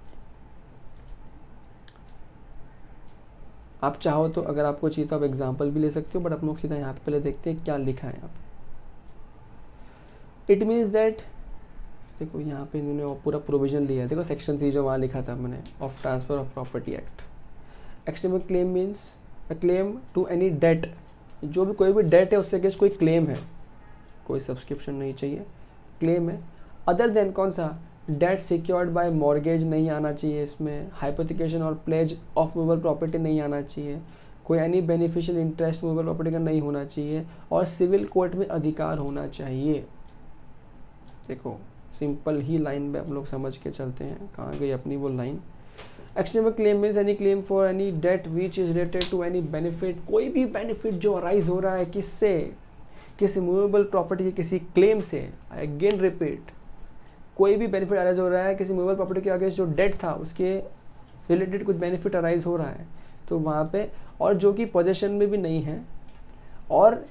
आप चाहो तो अगर आपको चाहिए तो आप एग्जाम्पल भी ले सकते हो, बट हम लोग सीधा यहाँ पे पहले देखते हैं क्या लिखा है यहाँ पे। इट मीन्स दैट, देखो यहाँ पे इन्होंने पूरा प्रोविजन लिया है। देखो सेक्शन 3 जो वहाँ लिखा था मैंने, of transfer of property act. Actionable claim means a claim to any debt, जो भी कोई भी डेट है उसके अगेंस्ट कोई क्लेम है, कोई सब्सक्रिप्शन नहीं चाहिए, क्लेम है। अदर देन कौन सा? डेट सिक्योर्ड बाय मॉर्गेज नहीं आना चाहिए इसमें, हाइपोथिकेशन और प्लेज ऑफ मूवेबल प्रॉपर्टी नहीं आना चाहिए, कोई any beneficial interest movable property का नहीं होना चाहिए, और सिविल कोर्ट में अधिकार होना चाहिए। देखो सिंपल ही लाइन में हम लोग समझ के चलते हैं, कहाँ गई अपनी वो line. Actionable claim means any claim for any debt which is related to any benefit, कोई भी बेनिफिट जो अराइज हो रहा है किससे, किसी मूवेबल प्रॉपर्टी के किसी क्लेम से। आई अगेन रिपीट, कोई भी बेनिफिट अराइज हो रहा है किसी मूवेबल प्रॉपर्टी के अगेंस्ट, जो डेट था उसके रिलेटेड कुछ बेनिफिट अराइज हो रहा है तो वहाँ पे, और जो कि पोजेशन में भी नहीं है, और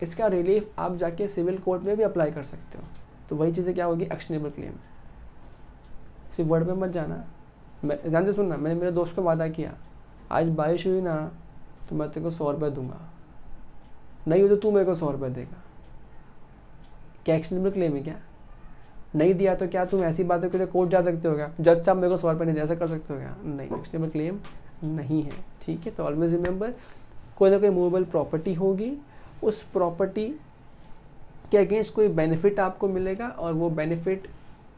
इसका रिलीफ आप जाके सिविल कोर्ट में भी अप्लाई कर सकते हो। तो वही चीज़ें क्या होगी? Actionable claim. सिर्फ वर्ड पे मत जाना। मैं ध्यान से सुनना, मैंने मेरे दोस्त को वादा किया आज बारिश हुई ना तो मैं तेरे को 100 रुपये दूंगा, नहीं हो तो तू मेरे को 100 रुपये देगा। क्या एक्शनेबल क्लेम है क्या? नहीं दिया तो क्या तुम ऐसी बातों के लिए कोर्ट जा सकते हो क्या? जज साहब मेरे को 100 रुपये नहीं दे, ऐसा कर सकते हो क्या? नहीं, एक्शनेबल क्लेम नहीं है। ठीक है, तो ऑलवेज रिमेंबर कोई ना कोई मूवेबल प्रॉपर्टी होगी, उस प्रॉपर्टी के अगेंस्ट कोई बेनिफिट आपको मिलेगा और वो बेनिफिट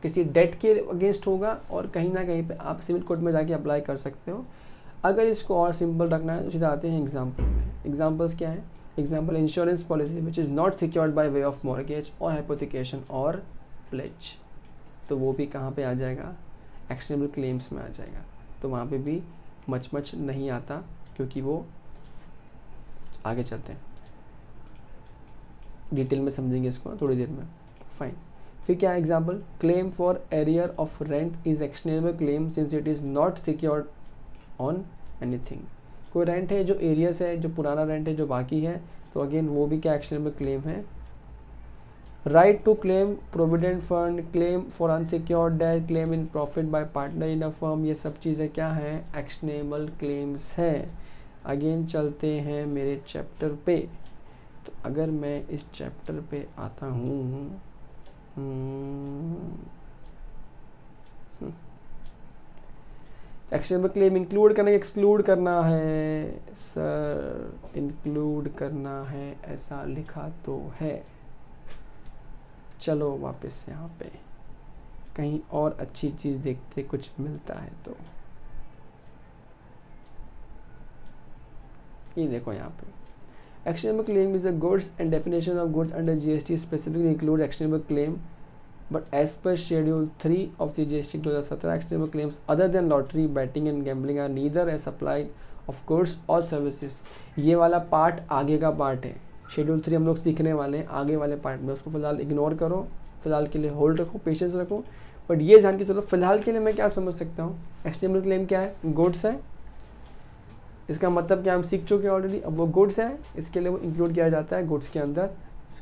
किसी डेट के अगेंस्ट होगा और कहीं ना कहीं पे आप सिविल कोर्ट में जाके अप्लाई कर सकते हो। अगर इसको और सिंपल रखना है तो सीधा आते हैं एग्जाम्पल में। एग्जाम्पल्स क्या है? Example insurance policy which is not secured by way of mortgage और हाइपोथिकेशन और प्लेज, तो वो भी कहाँ पे आ जाएगा? एक्शनेबल क्लेम्स में आ जाएगा। तो वहाँ पे भी मच नहीं आता, क्योंकि वो आगे चलते हैं डिटेल में समझेंगे इसको थोड़ी देर में। फाइन, फिर क्या example? Claim for arrear of rent is actionable claim since it is not secured on anything. कोई रेंट है जो एरियस है, जो पुराना रेंट है जो बाकी है, तो अगेन वो भी क्या एक्शनेबल क्लेम है। Right to claim provident fund, claim for unsecured debt, claim in profit by partner in a firm, ये सब चीज़ें क्या हैं? एक्शनेबल क्लेम्स है। अगेन चलते हैं मेरे चैप्टर पे। तो अगर मैं इस चैप्टर पे आता हूँ, एक्शनेबल क्लेम इंक्लूड करना एक्सक्लूड करना है? सर इंक्लूड करना है ऐसा लिखा तो है। चलो वापस यहाँ पे कहीं और अच्छी चीज़ देखते, कुछ मिलता है तो। ये देखो यहाँ पे actionable claim is the goods and definition of goods under GST specifically includes actionable claim, but as per schedule 3 of the GST 2017 actionable claims other than lottery, betting and gambling are neither a supply of goods or services। ये वाला part आगे का part है, schedule 3 हम लोग सीखने वाले हैं आगे वाले पार्ट में, उसको फिलहाल इग्नोर करो, फिलहाल के लिए होल्ड रखो, पेशेंस रखो। बट ये जान के चलो फिलहाल के लिए मैं क्या समझ सकता हूँ, एक्शनेबल क्लेम क्या है? गुड्स है, इसका मतलब क्या हम सीख चुके हैं ऑलरेडी। अब वो गुड्स है, इसके लिए वो इंक्लूड किया जाता है गुड्स के अंदर,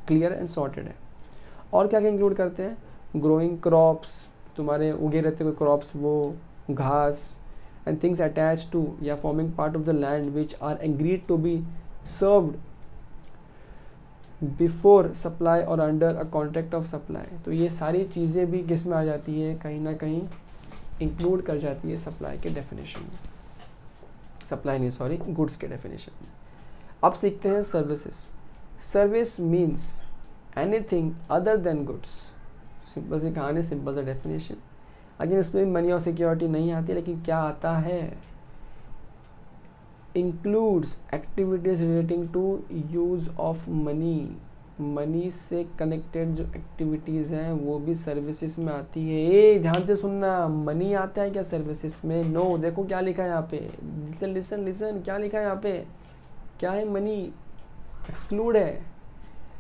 क्लियर एंड सॉर्टेड है। और क्या क्या इंक्लूड करते हैं? ग्रोइंग क्रॉप्स, तुम्हारे उगे रहते कोई क्रॉप्स, वो घास, एंड थिंग्स अटैच टू या forming part of the land which are agreed to be served before supply or under a contract of supply. तो ये सारी चीज़ें भी किस में आ जाती है? कहीं ना कहीं इंक्लूड कर जाती है सप्लाई के डेफिनेशन में, सप्लाई नहीं सॉरी गुड्स के डेफिनेशन में। अब सीखते हैं services. Service means anything other than goods. Simple सी कहानी, सिंपल सा डेफिनेशन। अगेन इसमें मनी और सिक्योरिटी नहीं आती, लेकिन क्या आता है? Includes activities relating to use of money. Money से कनेक्टेड जो एक्टिविटीज़ हैं वो भी सर्विसेज में आती है। ए ध्यान से सुनना, मनी आता है क्या सर्विसेज में? नो। देखो क्या लिखा है यहाँ पे, लिसन लिसन लिसन, क्या लिखा है यहाँ पे? क्या है? मनी एक्सक्लूड है।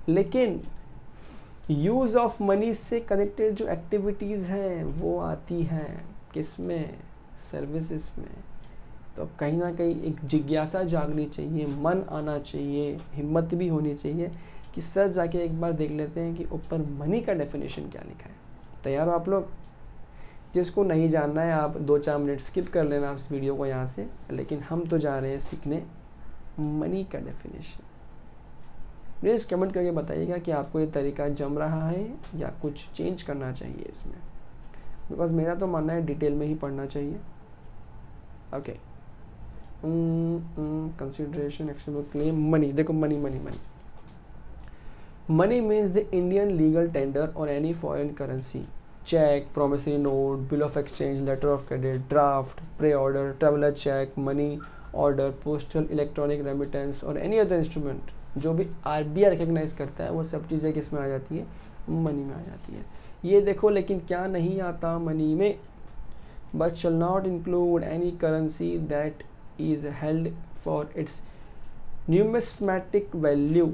लेकिन यूज़ ऑफ मनी से कनेक्टेड जो एक्टिविटीज़ हैं वो आती हैं किस में? सर्विसेज में। तो कहीं ना कहीं एक जिज्ञासा जागनी चाहिए, मन आना चाहिए, हिम्मत भी होनी चाहिए कि सर जाके एक बार देख लेते हैं कि ऊपर मनी का डेफिनेशन क्या लिखा है। तैयार हो आप लोग? जिसको नहीं जानना है आप 2-4 मिनट स्किप कर लेना इस वीडियो को यहाँ से, लेकिन हम तो जा रहे हैं सीखने मनी का डेफिनेशन। प्लीज़ कमेंट करके बताइएगा कि आपको ये तरीका जम रहा है या कुछ चेंज करना चाहिए इसमें, बिकॉज मेरा तो मानना है डिटेल में ही पढ़ना चाहिए। Okay, consideration actionable claim. Money, देखो money money money Money means the Indian legal tender or any foreign currency, check, promissory note, bill of exchange, letter of credit, draft, pre-order, traveler check, money order, postal, electronic remittance और any other instrument जो भी RBI recognise करता है वो सब चीज़ें किस में आ जाती है? मनी में आ जाती है। ये देखो, लेकिन क्या नहीं आता मनी में? but shall not include any currency that is held for its numismatic value।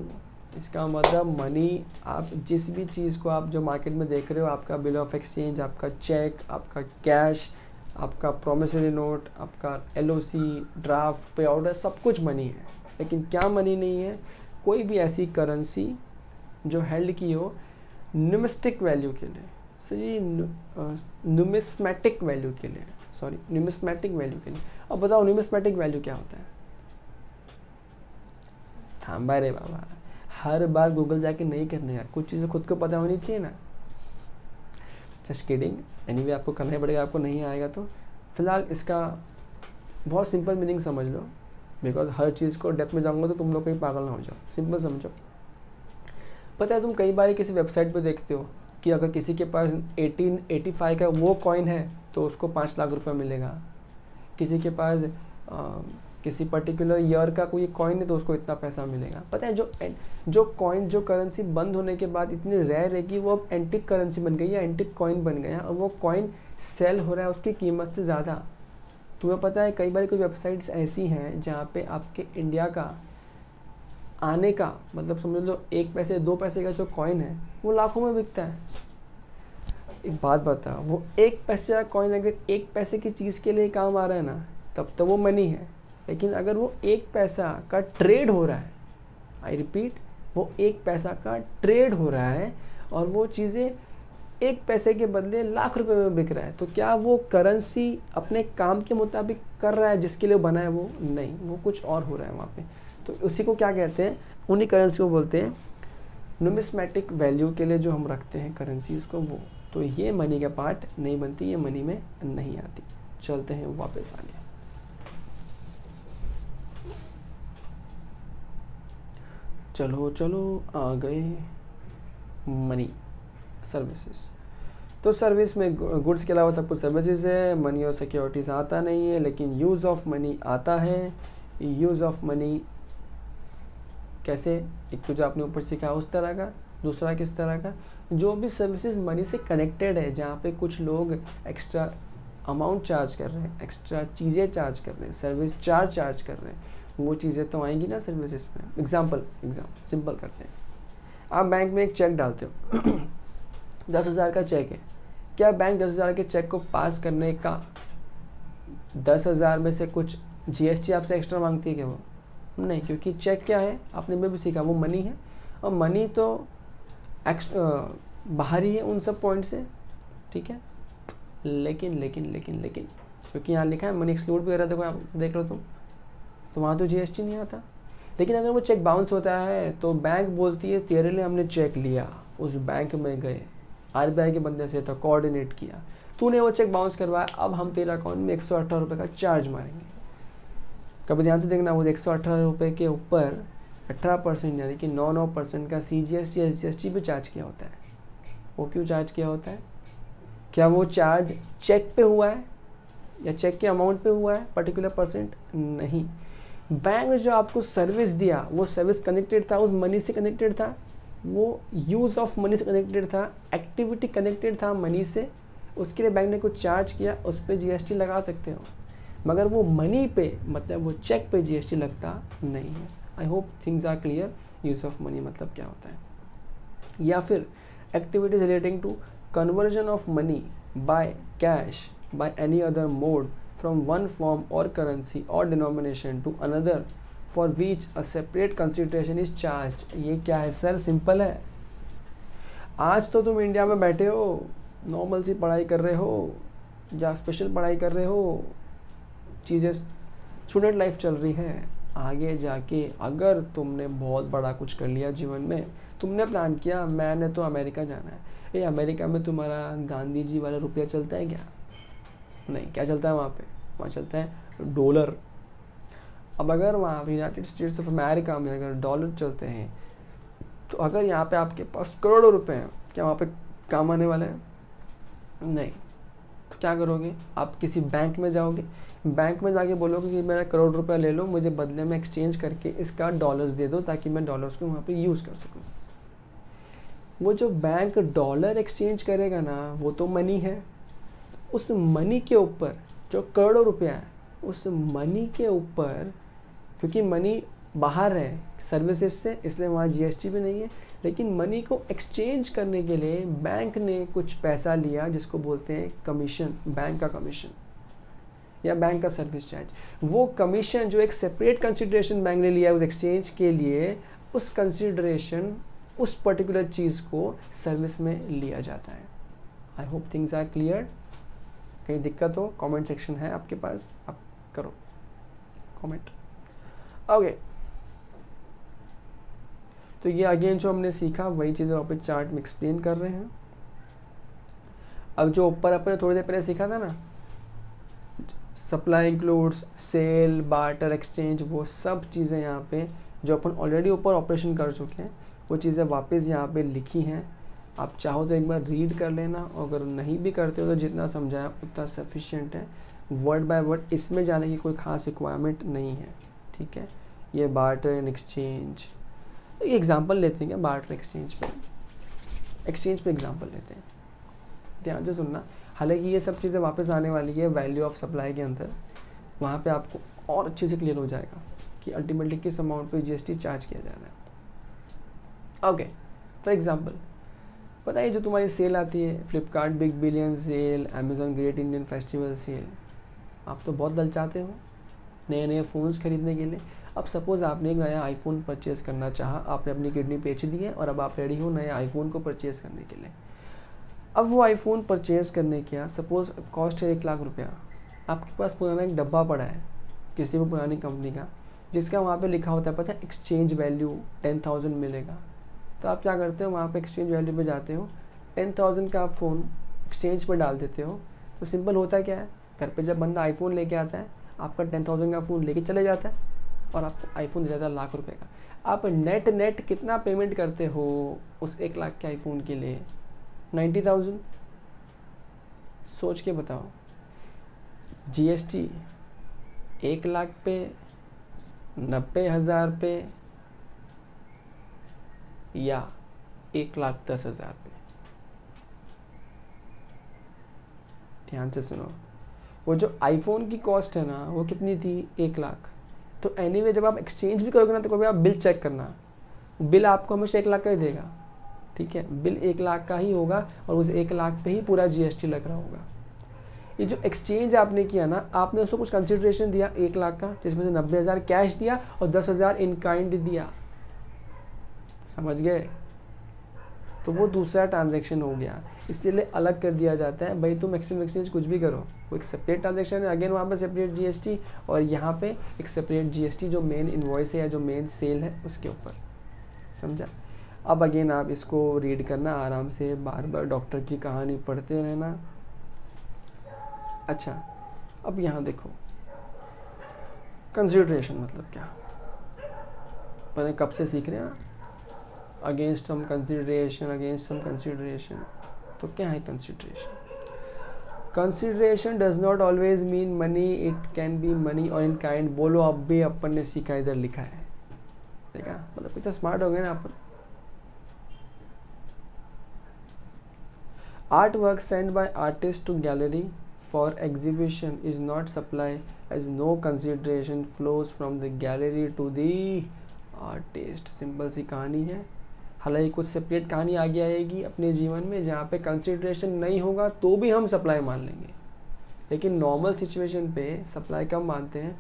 इसका मतलब मनी, आप जिस भी चीज़ को आप जो मार्केट में देख रहे हो, आपका बिल ऑफ एक्सचेंज, आपका चेक, आपका कैश, आपका प्रोमिसरी नोट, आपका LOC, ड्राफ्ट, पे ऑर्डर, सब कुछ मनी है। लेकिन क्या मनी नहीं है? कोई भी ऐसी करेंसी जो हेल्ड की हो न्यूमिस्टिक वैल्यू के लिए। सर जी न्यूमिस्मेटिक वैल्यू के लिए, सॉरी न्यूमिस्मेटिक वैल्यू के लिए। अब बताओ न्यूमिस्मेटिक वैल्यू क्या होता है? थांबा रे बाबा, हर बार गूगल जाके नहीं करने यार, कुछ चीज़ें खुद को पता होनी चाहिए ना। जस्ट किडिंग, एनीवे आपको करना ही पड़ेगा, आपको नहीं आएगा तो। फिलहाल इसका बहुत सिंपल मीनिंग समझ लो, बिकॉज हर चीज़ को डेप्थ में जाऊंगा तो तुम लोग कहीं पागल ना हो जाओ। सिंपल समझो। पता है तुम कई बार किसी वेबसाइट पे देखते हो कि अगर किसी के पास 1885 का वो कॉइन है तो उसको 5 लाख रुपए मिलेगा, किसी के पास किसी पर्टिकुलर ईयर का कोई कॉइन है तो उसको इतना पैसा मिलेगा। पता है जो कॉइन, जो करेंसी बंद होने के बाद इतनी रेयर है कि वो अब एंटिक करेंसी बन गई है, एंटिक कॉइन बन गया और वो कॉइन सेल हो रहा है उसकी कीमत से ज़्यादा। तुम्हें पता है कई बार कोई वेबसाइट्स ऐसी हैं जहाँ पे आपके इंडिया का आने का मतलब समझ लो 1 पैसे 2 पैसे का जो कॉइन है वो लाखों में बिकता है। एक बात बता, वो 1 पैसे का कॉइन अगर 1 पैसे की चीज़ के लिए काम आ रहा है ना, तब तो वो मनी है। लेकिन अगर वो 1 पैसा का ट्रेड हो रहा है, आई रिपीट, वो 1 पैसा का ट्रेड हो रहा है और वो चीज़ें 1 पैसे के बदले लाख रुपए में बिक रहा है, तो क्या वो करेंसी अपने काम के मुताबिक कर रहा है जिसके लिए बना है? वो नहीं, वो कुछ और हो रहा है वहाँ पे। तो उसी को क्या कहते हैं, उन्हीं करेंसी को बोलते हैं न्यूमिस्मेटिक वैल्यू के लिए जो हम रखते हैं करेंसीज को, वो। तो ये मनी का पार्ट नहीं बनती, ये मनी में नहीं आती। चलते हैं वापस आगे। चलो चलो आ गए मनी, सर्विसेज। तो सर्विस में गुड्स के अलावा सब कुछ सर्विसेज है। मनी और सिक्योरिटीज आता नहीं है, लेकिन यूज़ ऑफ मनी आता है। यूज़ ऑफ मनी कैसे? एक तो जो आपने ऊपर सीखा उस तरह का, दूसरा किस तरह का, जो भी सर्विसेज मनी से कनेक्टेड है, जहाँ पे कुछ लोग एक्स्ट्रा अमाउंट चार्ज कर रहे हैं, एक्स्ट्रा चीज़ें चार्ज कर रहे हैं, सर्विस चार्ज कर रहे हैं, वो चीज़ें तो आएंगी ना सर्विसेज में। एग्जाम्पल सिंपल करते हैं। आप बैंक में एक चेक डालते हो 10,000 का चेक है। क्या बैंक 10,000 के चेक को पास करने का 10,000 में से कुछ GST आपसे एक्स्ट्रा मांगती है क्या? वो नहीं, क्योंकि चेक क्या है, आपने में भी सीखा, वो मनी है और मनी तो बाहर ही है उन सब पॉइंट से, ठीक है। लेकिन क्योंकि यहाँ लिखा है मनी एक्सक्लूड भी कर रहा है, देखो आप देख लो तुम, तो वहाँ तो GST नहीं आता। लेकिन अगर वो चेक बाउंस होता है तो बैंक बोलती है तेरे लिए हमने चेक लिया, उस बैंक में गए, RBI के बंदे से तो कोऑर्डिनेट किया, तूने वो चेक बाउंस करवाया, अब हम तेरे अकाउंट में 118 रुपये का चार्ज मारेंगे। कभी ध्यान से देखना, वो 118 रुपये के ऊपर 18% यानी कि 9% का CGST SGST भी चार्ज किया होता है। वो क्यों चार्ज किया होता है? क्या वो चार्ज चेक पे हुआ है या चेक के अमाउंट पे हुआ है पर्टिकुलर %? नहीं। बैंक ने जो आपको सर्विस दिया, वो सर्विस कनेक्टेड था, उस मनी से कनेक्टेड था, वो यूज़ ऑफ मनी से कनेक्टेड था, एक्टिविटी कनेक्टेड था मनी से, उसके लिए बैंक ने कुछ चार्ज किया, उस पर GST लगा सकते हो। मगर वो मनी पे मतलब वो चेक पे GST लगता नहीं है। I hope things are clear. Use of money मतलब क्या होता है। या फिर activities relating to conversion of money by cash by any other mode from one form और करेंसी और denomination to another for which a separate consideration is charged. ये क्या है सर? सिंपल है। आज तो तुम इंडिया में बैठे हो, नॉर्मल सी पढ़ाई कर रहे हो या स्पेशल पढ़ाई कर रहे हो, चीज़ें स्टूडेंट लाइफ चल रही है। आगे जाके अगर तुमने बहुत बड़ा कुछ कर लिया जीवन में, तुमने प्लान किया मैंने तो अमेरिका जाना है, ये अमेरिका में तुम्हारा गांधी जी वाला रुपया चलता है क्या? नहीं। क्या चलता है वहाँ पे? वहाँ चलता है डॉलर। अब अगर वहाँ यूनाइटेड स्टेट्स ऑफ अमेरिका में अगर डॉलर चलते हैं, तो अगर यहाँ पे आपके पास करोड़ों रुपए हैं, क्या वहाँ पे काम आने वाला है? नहीं। तो क्या करोगे? आप किसी बैंक में जाओगे, बैंक में जाके बोलोगे कि मेरा करोड़ रुपया ले लो, मुझे बदले में एक्सचेंज करके इसका डॉलर्स दे दो ताकि मैं डॉलर्स को वहाँ पे यूज़ कर सकूँ। वो जो बैंक डॉलर एक्सचेंज करेगा ना, वो तो मनी है। उस मनी के ऊपर जो करोड़ों रुपया है, उस मनी के ऊपर, क्योंकि मनी बाहर है सर्विसेज से, इसलिए वहाँ GST भी नहीं है, लेकिन मनी को एक्सचेंज करने के लिए बैंक ने कुछ पैसा लिया जिसको बोलते हैं कमीशन, बैंक का कमीशन या बैंक का सर्विस चार्ज। वो कमीशन जो एक सेपरेट कंसिडरेशन बैंक ने लिया उस एक्सचेंज के लिए, उस कंसिडरेशन उस पर्टिकुलर चीज़ को सर्विस में लिया जाता है। I hope things are clear. कहीं दिक्कत हो कमेंट सेक्शन है आपके पास, आप करो कमेंट। ओके, तो ये अगेन जो हमने सीखा वही चीज़ें वहाँ पे चार्ट में एक्सप्लेन कर रहे हैं। अब जो ऊपर अपने थोड़ी देर पहले सीखा था ना, supply includes sale, barter, exchange, वो सब चीज़ें यहाँ पे जो अपन ऑलरेडी ऊपर ऑपरेशन कर चुके हैं वो चीज़ें वापस यहाँ पे लिखी हैं। आप चाहो तो एक बार रीड कर लेना, और अगर नहीं भी करते हो तो जितना समझाया उतना सफिशिएंट है, वर्ड बाय वर्ड इसमें जाने की कोई ख़ास रिक्वायरमेंट नहीं है, ठीक है। ये बार्टर एंड एक्सचेंज, एग्जांपल लेते हैं क्या बार्टर एक्सचेंज पे एग्जांपल लेते हैं, ध्यान से सुनना। हालांकि ये सब चीज़ें वापस आने वाली है वैल्यू ऑफ सप्लाई के अंदर, वहाँ पे आपको और अच्छे से क्लियर हो जाएगा कि अल्टीमेटली किस अमाउंट पे जीएसटी चार्ज किया जा रहा है। ओके, फॉर एग्जांपल पता है जो तुम्हारी सेल आती है, Flipkart big billion sale, Amazon great Indian festival sale, आप तो बहुत ललचाते हो नए नए फ़ोन्स खरीदने के लिए। अब सपोज़ आपने एक नया आईफोन परचेज़ करना चाहा, आपने अपनी किडनी बेच दी है और अब आप रेडी हो नए आईफोन को परचेज़ करने के लिए। अब वो आईफोन परचेज़ करने का सपोज़ कॉस्ट है 1 लाख रुपया, आपके पास पुराना एक डब्बा पड़ा है किसी भी पुरानी कंपनी का, जिसका वहाँ पे लिखा होता है पता है एक्सचेंज वैल्यू 10,000 मिलेगा। तो आप क्या करते हो, वहाँ पे एक्सचेंज वैल्यू पे जाते हो, 10,000 का आप फ़ोन एक्सचेंज पर डाल देते हो। तो सिंपल होता क्या है, घर पे जब बंदा आईफोन लेके आता है आपका 10,000 का फ़ोन लेके चले जाता है और आपको आईफोन दे जाता है 1 लाख रुपए का। आप नेट कितना पेमेंट करते हो उस 1 लाख के आईफोन के लिए? 90,000। सोच के बताओ, जीएसटी 1 लाख पे, 90,000 पे, या 1,10,000 पे? ध्यान से सुनो, वो जो आईफोन की कॉस्ट है ना वो कितनी थी? 1 लाख। तो एनीवे जब आप एक्सचेंज भी करोगे ना तो कभी आप बिल चेक करना, बिल आपको हमेशा 1 लाख का ही देगा, ठीक है। बिल 1 लाख का ही होगा और उस 1 लाख पे ही पूरा जीएसटी लग रहा होगा। ये जो एक्सचेंज आपने किया ना, आपने उसको कुछ कंसिडरेशन दिया 1 लाख का, जिसमें से 90,000 कैश दिया और 10,000 इन काइंड दिया, समझ गए? तो वो दूसरा ट्रांजैक्शन हो गया, इसीलिए अलग कर दिया जाता है। भाई तुम एक्सचेंज कुछ भी करो, वो एक सेपरेट ट्रांजैक्शन है, अगेन वहाँ पर सेपरेट जीएसटी, और यहाँ पे एक सेपरेट जीएसटी जो मेन इनवॉइस है या जो मेन सेल है उसके ऊपर, समझा? अब अगेन आप इसको रीड करना आराम से, बार बार डॉक्टर की कहानी पढ़ते रहना। अच्छा, अब यहाँ देखो कंसिडरेशन मतलब क्या, पता कब से सीख रहे हैं ना, अगेंस्ट सम कंसिडरेशन। तो क्या है consideration? Consideration does not always mean money, it can be money और इन काइंड। बोलो अब भी अपन ने सीखा, इधर लिखा है, देखा? मतलब कितना स्मार्ट हो गए ना अपन। Art work send by artist to gallery for exhibition is not supply as no consideration flows from the gallery to the artist. Simple सी कहानी है। हालांकि कुछ सेपरेट कहानी आगे आएगी अपने जीवन में जहाँ पे कंसिडरेशन नहीं होगा तो भी हम सप्लाई मान लेंगे, लेकिन नॉर्मल सिचुएशन पे सप्लाई कम मानते हैं,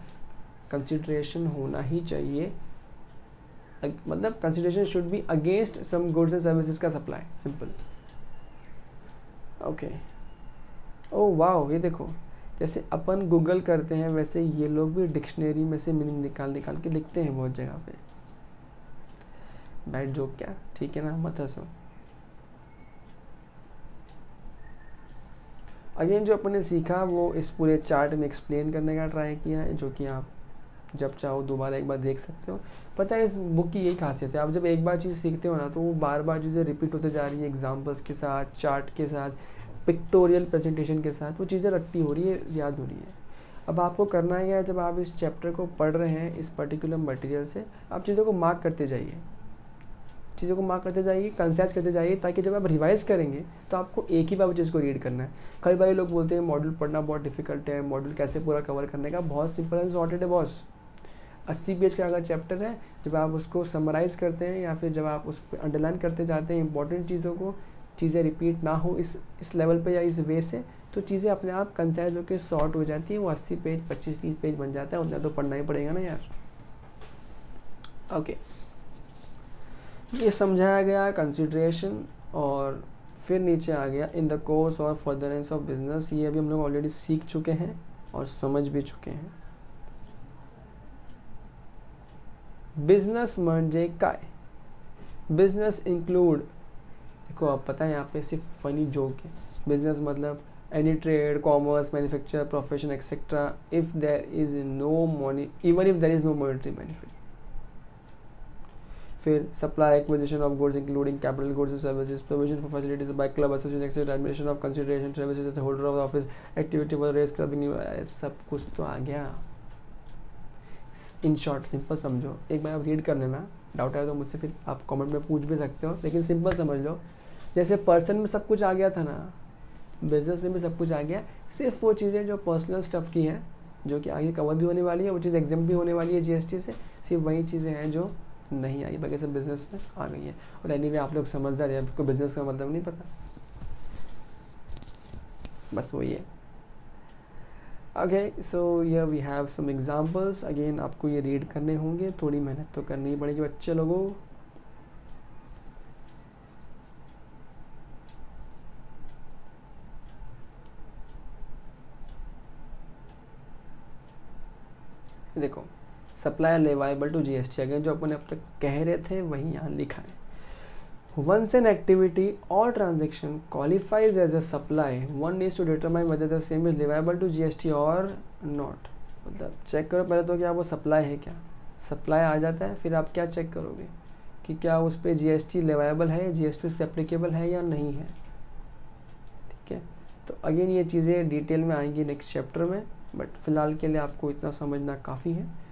कंसिडरेशन होना ही चाहिए। मतलब consideration should be against some goods and services का सप्लाई, सिंपल। ओके, ओह वाह, ये देखो जैसे अपन गूगल करते हैं वैसे ये लोग भी डिक्शनरी में से मीनिंग निकाल के लिखते हैं बहुत जगह पे। बैड जोक क्या, ठीक है ना, मत हंसो। अगेन जो अपन ने सीखा वो इस पूरे चार्ट में एक्सप्लेन करने का ट्राई किया है, जो कि आप जब चाहो दोबारा एक बार देख सकते हो। पता है इस बुक की यही खासियत है, आप जब एक बार चीज़ सीखते हो ना तो वो बार बार चीज़ें रिपीट होते जा रही है, एग्जाम्पल्स के साथ, चार्ट के साथ, पिक्टोरियल प्रेजेंटेशन के साथ, वो चीज़ें रटती हो रही है, याद हो रही है। अब आपको करना है जब आप इस चैप्टर को पढ़ रहे हैं इस पर्टिकुलर मटेरियल से, आप चीज़ों को मार्क करते जाइए, कंसाइज करते जाइए, ताकि जब आप रिवाइज करेंगे तो आपको एक ही बार चीज़ को रीड करना है। कई बार लोग बोलते हैं मॉड्यूल पढ़ना बहुत डिफिकल्ट है, मॉड्यूल कैसे पूरा कवर करने का, बहुत सिंपल एंड सॉर्टेड है बॉस। 80 पेज का अगर चैप्टर है, जब आप उसको समराइज करते हैं या फिर जब आप उस पर अंडरलाइन करते जाते हैं इंपॉर्टेंट चीज़ों को, चीज़ें रिपीट ना हो इस लेवल पे या इस वे से, तो चीज़ें अपने आप कंसाइज होकर शॉर्ट हो जाती है। वो 80 पेज 25-30 पेज बन जाता है, उतना तो पढ़ना ही पड़ेगा ना यार। ओके, ये समझाया गया कंसिडरेशन और फिर नीचे आ गया इन द कोर्स और फर्दरेंस ऑफ बिजनेस, ये अभी हम लोग ऑलरेडी सीख चुके हैं और समझ भी चुके हैं। बिजनेस म्हणजे काय? बिजनेस इंक्लूड, देखो आप पता है यहाँ पे सिर्फ फनी जोक है। बिजनेस मतलब any trade, commerce, manufacture, profession etcetera if there is no money, even if there is no monetary benefit. फिर supply acquisition of goods including capital goods and services, provision for facilities by club association etcetera, administration of consideration services as holder of office, activity for race clubbing, सब कुछ तो आ गया। In short simple समझो, एक बार आप read कर लेना, doubt आया तो मुझसे फिर आप कमेंट में पूछ भी सकते हो, लेकिन सिंपल समझ लो। जैसे पर्सन में सब कुछ आ गया था ना, बिजनेस में भी सब कुछ आ गया, सिर्फ वो चीज़ें जो पर्सनल स्टफ़ की हैं, जो कि आगे कवर भी होने वाली है, वो चीज़ एग्जाम भी होने वाली है जीएसटी से, सिर्फ वही चीज़ें हैं जो नहीं आई, बाकी सब बिजनेस में आ गई है। और एनीवे आप लोग समझदार है, आपको बिजनेस का मतलब नहीं पता, बस वही है। Okay, so here we have some examples, again आपको ये रीड करने होंगे, थोड़ी मेहनत तो करनी ही पड़ेगी बच्चे लोगों। देखो, सप्लायर लेवाइबल टू जीएसटी, अगेन जो अपन अब तक कह रहे थे वही यहाँ लिखा है। Once an activity or transaction qualifies as a supply, one needs to determine whether the same is liable to GST or not। मतलब चेक करो पहले तो क्या वो सप्लाई है क्या, सप्लाई आ जाता है, फिर आप क्या चेक करोगे कि क्या उस पर GST लेवाइबल है, GST से एप्लीकेबल है या नहीं है। ठीक है, तो अगेन ये चीज़ें डिटेल में आएंगी नेक्स्ट चैप्टर में, बट फिलहाल के लिए आपको इतना समझना काफ़ी है।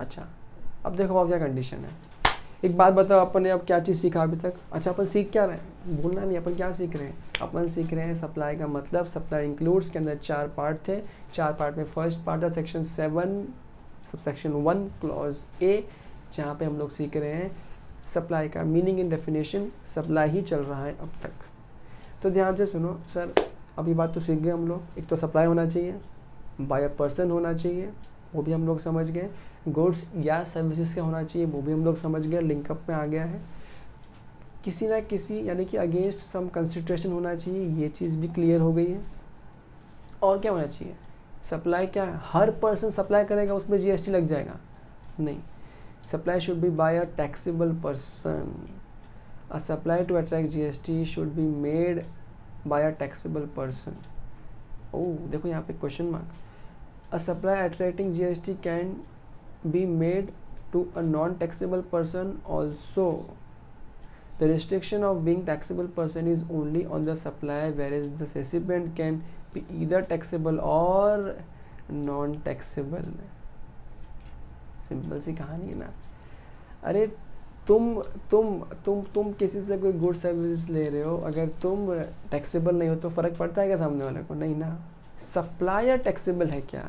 अच्छा, अब देखो अब क्या कंडीशन है। एक बात बताओ, अपन ने अब क्या चीज़ सीखा अभी तक? अच्छा, अपन सीख क्या रहे हैं, भूलना नहीं, अपन क्या सीख रहे हैं? अपन सीख रहे हैं सप्लाई का मतलब, सप्लाई इंक्लूड्स के अंदर 4 पार्ट थे, 4 पार्ट में फर्स्ट पार्ट था सेक्शन 7 सबसेक्शन 1 क्लॉज ए, जहाँ पे हम लोग सीख रहे हैं सप्लाई का मीनिंग एंड डेफिनेशन। सप्लाई ही चल रहा है अब तक, तो ध्यान से सुनो सर। अब ये बात तो सीख गए हम लोग, एक तो सप्लाई होना चाहिए, बाय अ पर्सन होना चाहिए, वो भी हम लोग समझ गए, गुड्स या सर्विसेज का होना चाहिए, वो भी हम लोग समझ गए, लिंकअप में आ गया है। किसी ना किसी यानी कि अगेंस्ट सम कंसिडरेशन होना चाहिए, ये चीज़ भी क्लियर हो गई है। और क्या होना चाहिए? सप्लाई क्या है, हर पर्सन सप्लाई करेगा उसमें जीएसटी लग जाएगा? नहीं, supply should be by a taxable person. A supply to attract GST should be made by a taxable person. ओह देखो यहाँ पे question mark. A supply attracting GST can be made to a non-taxable person also. The restriction of being taxable person is only on the supplier, whereas the recipient can be either taxable or non-taxable. Simple सी कहानी है ना। अरे तुम किसी से कोई good service ले रहे हो, अगर तुम टैक्सेबल नहीं हो तो फ़र्क पड़ता है क्या सामने वाले को? नहीं ना। सप्लायर टैक्सेबल है क्या?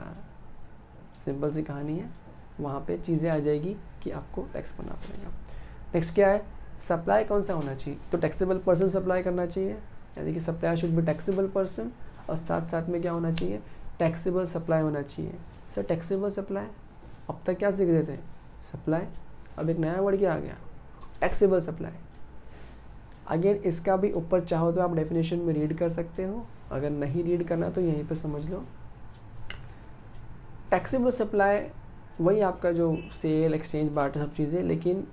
सिंपल सी कहानी है, वहाँ पे चीज़ें आ जाएगी कि आपको टैक्स भरना पड़ेगा। नेक्स्ट क्या है, सप्लाई कौन सा होना चाहिए? तो टैक्सेबल पर्सन सप्लाई करना चाहिए, यानी कि supplier should be taxable person, और साथ साथ में क्या होना चाहिए? टैक्सेबल सप्लाई होना चाहिए। सर टैक्सेबल सप्लाई, अब तक क्या सीख रहे थे? सप्लाई, अब एक नया वर्ड क्या आ गया? Taxable supply. अगेन इसका भी ऊपर चाहो तो आप डेफिनेशन में रीड कर सकते हो, अगर नहीं रीड करना तो यहीं पे समझ लो। टैक्सेबल सप्लाई वही आपका जो सेल, एक्सचेंज, बार्टर सब चीज़ें, लेकिन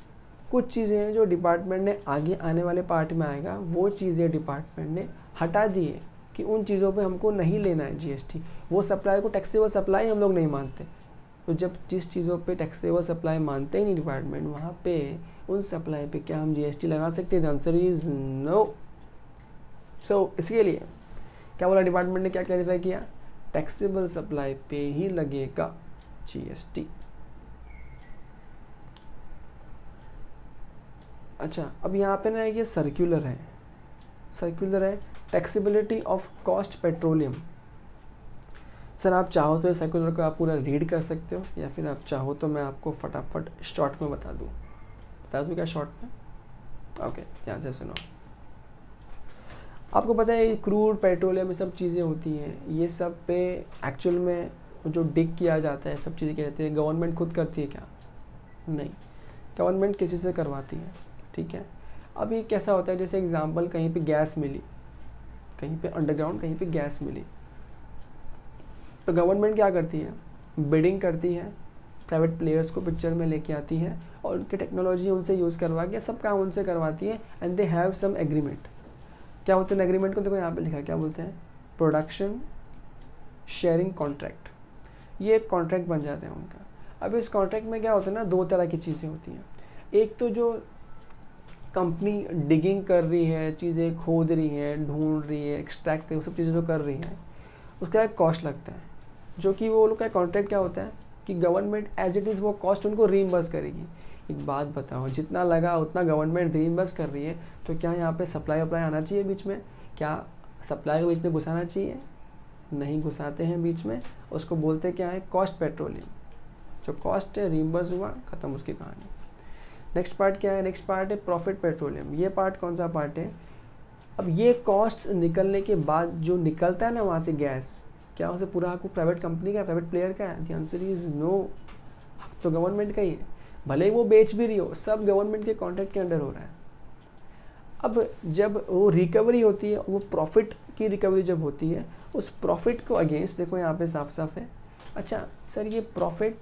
कुछ चीज़ें हैं जो डिपार्टमेंट ने आगे आने वाले पार्ट में आएगा, वो चीज़ें डिपार्टमेंट ने हटा दी है कि उन चीज़ों पे हमको नहीं लेना है जीएसटी। वो सप्लाई को टैक्सेबल सप्लाई हम लोग नहीं मानते। तो जब जिस चीज़ों पे टैक्सेबल सप्लाई मानते ही नहीं डिपार्टमेंट, वहाँ पे उन सप्लाई पे क्या हम जीएसटी लगा सकते हैं? The answer is no. So इसके लिए क्या बोला डिपार्टमेंट ने, क्या क्लैरिफाई किया? टैक्सेबल सप्लाई पे ही लगेगा जीएसटी। अच्छा, अब यहाँ पे ना ये सर्कुलर है, taxability of cost petroleum. Sir आप चाहो तो इस सर्कुलर को आप पूरा रीड कर सकते हो, या फिर आप चाहो तो मैं आपको फटाफट शॉर्ट में बता दूँ क्या शॉर्ट में? ओके, ध्यान से सुनो। आपको पता है क्रूड पेट्रोलियम ये सब चीज़ें होती हैं, ये सब पे एक्चुअल में जो डिग किया जाता है सब चीज़ें कहते हैं गवर्नमेंट खुद करती है क्या? नहीं, गवर्नमेंट किसी से करवाती है, ठीक है। अब ये कैसा होता है, जैसे एग्जांपल कहीं पे गैस मिली, कहीं पे अंडरग्राउंड कहीं पे गैस मिली, तो गवर्नमेंट क्या करती है? बिडिंग करती है, प्राइवेट प्लेयर्स को पिक्चर में लेके आती है और उनकी टेक्नोलॉजी उनसे यूज़ करवा के सब काम उनसे करवाती है and they have some agreement. क्या होते हैं एग्रीमेंट को? देखो यहाँ पे लिखा है, क्या बोलते हैं? Production sharing contract. ये एक कॉन्ट्रैक्ट बन जाते हैं उनका। अब इस कॉन्ट्रैक्ट में क्या होता है ना, दो तरह की चीज़ें होती हैं। एक तो जो कंपनी डिगिंग कर रही है, चीज़ें खोद रही है, ढूंढ रही है, एक्सट्रैक्ट कर, सब चीज़ें जो कर रही है उसका एक कॉस्ट लगता है, जो कि वो लोग का कॉन्ट्रैक्ट क्या होता है कि गवर्नमेंट एज इट इज़ वो कॉस्ट उनको रीइंबर्स करेगी। एक बात बताओ, जितना लगा उतना गवर्नमेंट रीइंबर्स कर रही है, तो क्या यहाँ पे सप्लाई वप्लाई आना चाहिए बीच में? क्या सप्लाई को बीच में घुसाना चाहिए? नहीं घुसाते हैं बीच में। उसको बोलते क्या है? Cost petroleum. जो कॉस्ट है रीइंबर्स हुआ, ख़त्म उसकी कहानी। नेक्स्ट पार्ट क्या है? नेक्स्ट पार्ट है प्रॉफिट पेट्रोलियम। ये पार्ट कौन सा पार्ट है? अब ये कॉस्ट निकलने के बाद जो निकलता है ना वहाँ से गैस, क्या उसे पूरा को प्राइवेट कंपनी का, प्राइवेट प्लेयर का है? द आंसर इज नो, तो गवर्नमेंट का ही है। भले ही वो बेच भी रही हो, सब गवर्नमेंट के कॉन्ट्रैक्ट के अंडर हो रहा है। अब जब वो रिकवरी होती है, वो प्रॉफिट की रिकवरी जब होती है, उस प्रॉफिट को अगेंस्ट, देखो यहाँ पे साफ साफ है। अच्छा सर, ये प्रॉफिट,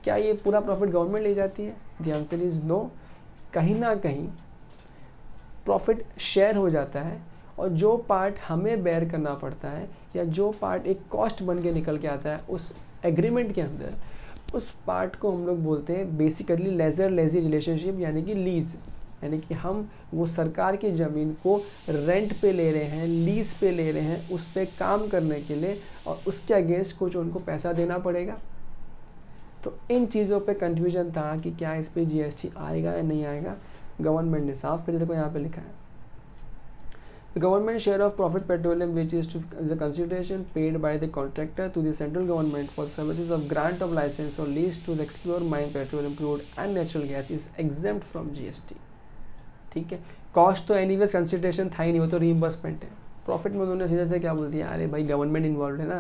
क्या ये पूरा प्रॉफिट गवर्नमेंट ले जाती है? The answer is no. कहीं ना कहीं प्रॉफिट शेयर हो जाता है, और जो पार्ट हमें बेयर करना पड़ता है या जो पार्ट एक कॉस्ट बन के निकल के आता है उस एग्रीमेंट के अंदर, उस पार्ट को हम लोग बोलते हैं बेसिकली लेजर लेजी रिलेशनशिप, यानी कि लीज। यानी कि हम वो सरकार की ज़मीन को रेंट पे ले रहे हैं, लीज पे ले रहे हैं उस पर काम करने के लिए, और उसके अगेंस्ट कुछ उनको पैसा देना पड़ेगा। तो इन चीज़ों पे कंफ्यूजन था कि क्या इस पे जीएसटी आएगा या नहीं आएगा। गवर्नमेंट ने साफ कर दिया, देखो यहाँ पे लिखा है The government share of profit petroleum, which is to the consideration paid by the contractor to the central government for services of grant of license or lease to the explore mine petroleum, crude and natural gas, is exempt from GST। ठीक है, cost तो anyways consideration था ही नहीं, वो तो reimbursement है। Profit में उन्होंने सीधे से क्या बोल दिया, अरे भाई गवर्नमेंट इन्वॉल्व है ना,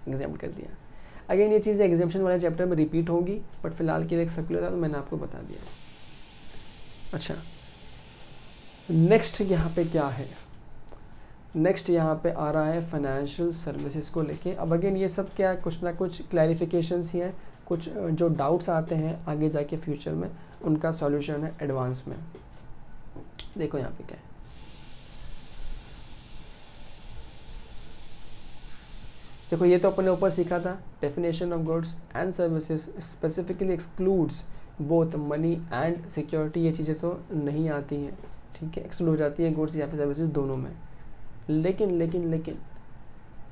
एग्जाम्प्ट कर दिया। अगेन ये चीज़ें एग्जाम्पशन वाले चैप्टर में रिपीट होगी, बट फिलहाल के लिए एक सर्कुलर था तो मैंने आपको बता दिया। अच्छा नेक्स्ट यहाँ पे क्या है? नेक्स्ट यहाँ पे आ रहा है फाइनेंशियल सर्विसेज को लेके। अब अगेन ये सब क्या, कुछ ना कुछ क्लैरिफिकेशंस ही हैं, कुछ जो डाउट्स आते हैं आगे जाके फ्यूचर में, उनका सॉल्यूशन है एडवांस में। देखो यहाँ पे क्या है, देखो ये तो अपने ऊपर सीखा था, definition of goods and services specifically excludes both money and security. ये चीज़ें तो नहीं आती हैं, ठीक है, एक्सक्लूड हो जाती है गुड्स या फिर सर्विसेज दोनों में। लेकिन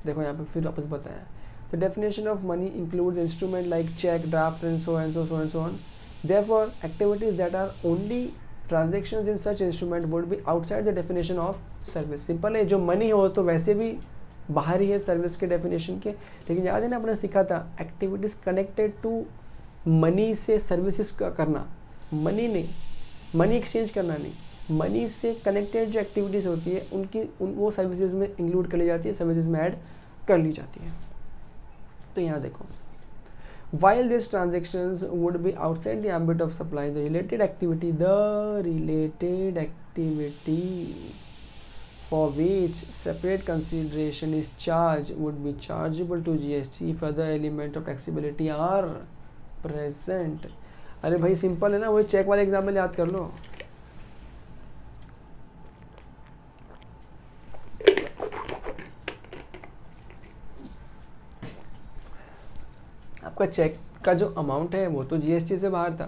देखो यहाँ पे फिर वापस बताया, the definition of money includes instrument like cheque, draft and so and so and so on. Therefore activities that are only transactions in such instrument would be outside the definition of service. Simple है, जो money हो तो वैसे भी बाहर ही है service के definition के। लेकिन याद है ना, अपने सीखा था एक्टिविटीज कनेक्टेड टू मनी से सर्विसेज का करना, मनी नहीं, मनी एक्सचेंज करना नहीं, मनी से कनेक्टेड जो एक्टिविटीज़ होती है उनकी वो सर्विसेज में इंक्लूड कर ली जाती है, सर्विसेज में ऐड कर ली जाती है। तो यहाँ देखो, while these transactions would be outside the ambit of supply, the related activity for which separate consideration is charged would be chargeable to GST if other element of taxability are present। अरे भाई simple है ना, वही check वाले example याद कर लो। आपका check का जो अमाउंट है वो तो जीएसटी से बाहर था,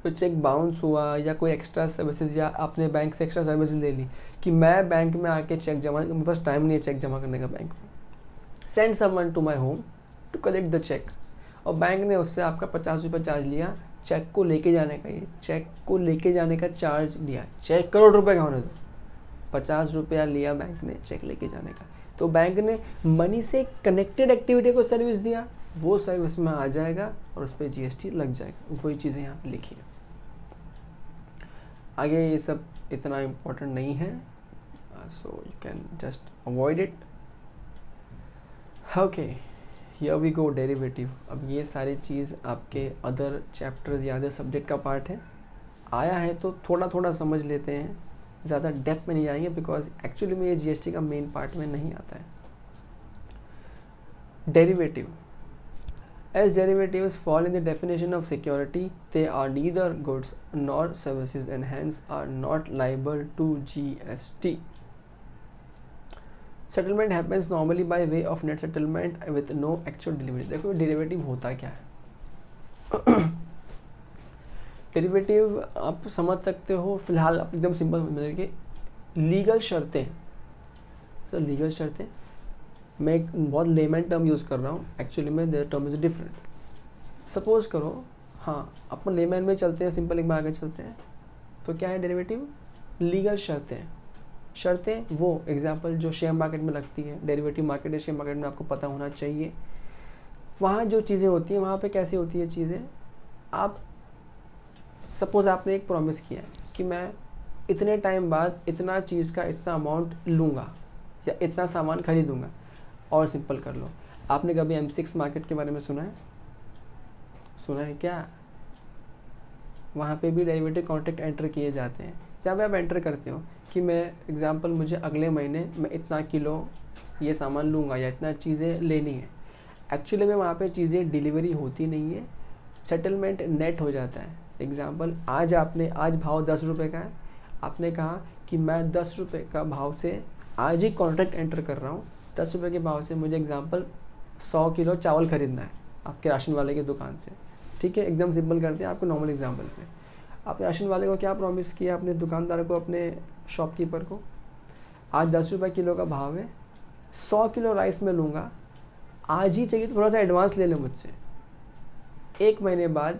तो चेक बाउंस हुआ या कोई एक्स्ट्रा सर्विसेज, या आपने बैंक से एक्स्ट्रा सर्विसेज ले ली कि मैं बैंक में आके चेक जमा, मेरे पास टाइम नहीं है चेक जमा करने का बैंक में, send someone to my home to collect the cheque, और बैंक ने उससे आपका 50 रुपये चार्ज लिया चेक को लेके जाने का। ये चेक को लेके जाने का चार्ज लिया, चेक करोड़ रुपए का होने दो, 50 रुपया लिया बैंक ने चेक लेके जाने का। तो बैंक ने मनी से कनेक्टेड एक्टिविटी को सर्विस दिया, वो सर्विस में आ जाएगा और उस पर जीएसटी लग जाएगा। वही चीज़ें यहाँ पे लिखी है। आगे ये सब इतना इम्पोर्टेंट नहीं है, so you can just avoid it. Okay, here we go, derivative. अब ये सारी चीज़ आपके अदर चैप्टर्स या अदर सब्जेक्ट का पार्ट है. आया है तो थोड़ा थोड़ा समझ लेते हैं, ज़्यादा डेप्थ में नहीं आएंगे बिकॉज एक्चुअली में ये जीएसटी का मेन पार्ट में नहीं आता है. Derivative. As derivatives fall in the definition of security, they are neither goods nor services and hence are not liable to GST. Settlement happens normally by way of net settlement with no actual delivery. देखो derivative होता क्या है. Derivative आप समझ सकते हो, फिलहाल आप एकदम सिंपल समझ के लीगल शर्तें. तो लीगल शर्तें, मैं एक बहुत लेमन टर्म यूज़ कर रहा हूँ, एक्चुअली में there term is different. Suppose करो, हाँ अपन लेमन में चलते हैं, सिंपल एक बार आगे चलते हैं. तो क्या है डेरिवेटिव? लीगल शर्तें. शर्तें वो एग्जांपल जो शेयर मार्केट में लगती है, डेरिवेटिव मार्केट है, शेयर मार्केट में आपको पता होना चाहिए. वहाँ जो चीज़ें होती हैं, वहाँ पे कैसी होती है चीज़ें. आप सपोज आपने एक प्रॉमिस किया है कि मैं इतने टाइम बाद इतना चीज़ का इतना अमाउंट लूँगा या इतना सामान खरीदूँगा. और सिंपल कर लो, आपने कभी M6 मार्केट के बारे में सुना है? सुना है क्या? वहाँ पे भी डेरिवेटिव कॉन्ट्रैक्ट एंटर किए जाते हैं, जहाँ पे आप एंटर करते हो कि मैं एग्जांपल मुझे अगले महीने मैं इतना किलो ये सामान लूँगा या इतना चीज़ें लेनी है. एक्चुअली में वहाँ पे चीज़ें डिलीवरी होती नहीं है, सेटलमेंट नेट हो जाता है. एग्जांपल आज भाव 10 रुपये का है, आपने कहा कि मैं 10 रुपये का भाव से आज ही कॉन्ट्रैक्ट एंटर कर रहा हूँ. 10 रुपये के भाव से मुझे एग्जांपल 100 किलो चावल खरीदना है आपके राशन वाले की दुकान से. ठीक है, एकदम सिंपल करते हैं आपको नॉर्मल एग्जांपल पे. आपने राशन वाले को क्या प्रॉमिस किया, अपने दुकानदार को, अपने शॉपकीपर को, आज 10 रुपये किलो का भाव है, 100 किलो राइस में लूँगा, आज ही चाहिए तो थोड़ा सा एडवांस ले लो मुझसे. 1 महीने बाद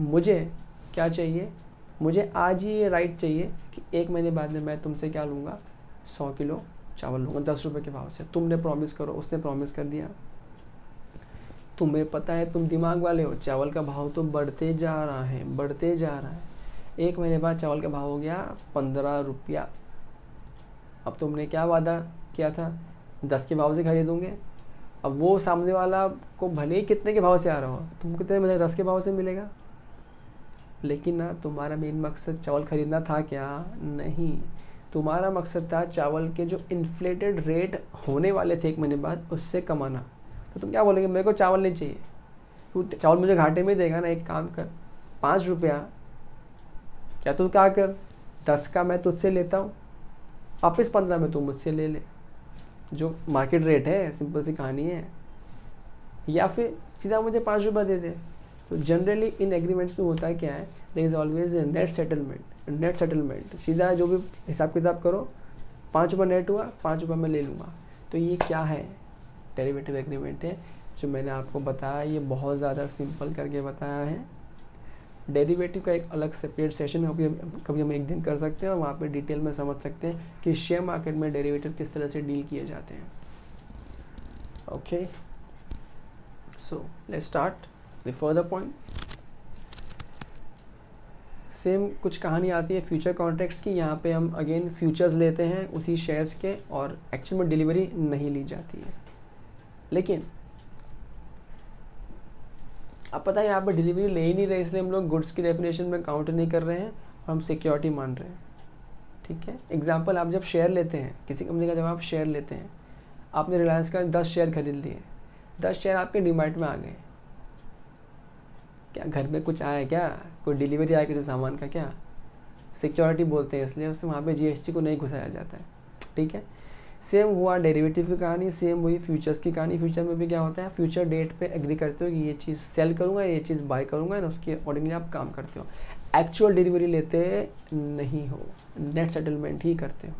मुझे क्या चाहिए, मुझे आज ही ये राइट चाहिए कि 1 महीने बाद में मैं तुमसे क्या लूँगा, 100 किलो चावल लूँगा 10 रुपये के भाव से. तुमने प्रॉमिस करो, उसने प्रॉमिस कर दिया. तुम्हें पता है, तुम दिमाग वाले हो, चावल का भाव तो बढ़ते जा रहा है, बढ़ते जा रहा है. 1 महीने बाद चावल का भाव हो गया 15 रुपया. अब तुमने क्या वादा किया था, 10 के भाव से खरीदूंगे. अब वो सामने वाला को भले ही कितने के भाव से आ रहा हो, तुमको कितने मिलेगा, 10 के भाव से मिलेगा. लेकिन ना तुम्हारा मेन मकसद चावल खरीदना था क्या? नहीं, तुम्हारा मकसद था चावल के जो इन्फ्लेटेड रेट होने वाले थे 1 महीने बाद उससे कमाना. तो तुम क्या बोलोगे, मेरे को चावल नहीं चाहिए, तू चावल मुझे घाटे में देगा ना. एक काम कर, 5 रुपया क्या तू क्या कर, 10 का मैं तुझसे लेता हूँ, वापस 15 में तू मुझसे ले ले, जो मार्केट रेट है. सिंपल सी कहानी है. या फिर सीधा मुझे 5 रुपये दे दे. तो जनरली इन एग्रीमेंट्स में होता है क्या है, there is always a net settlement. Net settlement सीधा जो भी हिसाब किताब करो, 5 रुपये नेट हुआ, 5 रुपये मैं ले लूँगा. तो ये क्या है, डेरिवेटिव एग्रीमेंट है. जो मैंने आपको बताया ये बहुत ज़्यादा सिंपल करके बताया है. डेरिवेटिव का एक अलग सेपरेट सेशन कभी हम एक दिन कर सकते हैं और वहाँ पे डिटेल में समझ सकते हैं कि शेयर मार्केट में डेरिवेटिव किस तरह से डील किए जाते हैं. Okay, so let's start the further point. Same कुछ कहानी आती है फ्यूचर कॉन्ट्रैक्ट्स की. यहाँ पे हम अगेन फ्यूचर्स लेते हैं उसी शेयर्स के और एक्चुअल में डिलीवरी नहीं ली जाती है. लेकिन अब पता है यहाँ पर डिलीवरी ले ही नहीं रहे, इसलिए हम लोग गुड्स की डेफिनेशन में काउंट नहीं कर रहे हैं और हम सिक्योरिटी मान रहे हैं. ठीक है, एग्जांपल, आप जब शेयर लेते हैं किसी कंपनी का, जब आप शेयर लेते हैं, आपने रिलायंस का 10 शेयर खरीद लिए, 10 शेयर आपके डीमैट में आ गए. क्या घर में कुछ आया क्या, कोई डिलीवरी आया किसी सामान का क्या? सिक्योरिटी बोलते हैं, इसलिए उससे वहाँ पे जीएसटी को नहीं घुसाया जाता है. ठीक है, सेम हुआ डेरिवेटिव की कहानी, सेम हुई फ्यूचर्स की कहानी. फ्यूचर में भी क्या होता है, फ्यूचर डेट पे एग्री करते हो कि ये चीज़ सेल करूँगा, ये चीज़ बाय करूँगा, एंड उसके अकॉर्डिंगली आप काम करते हो. एक्चुअल डिलीवरी लेते नहीं हो, नेट सेटलमेंट ही करते हो.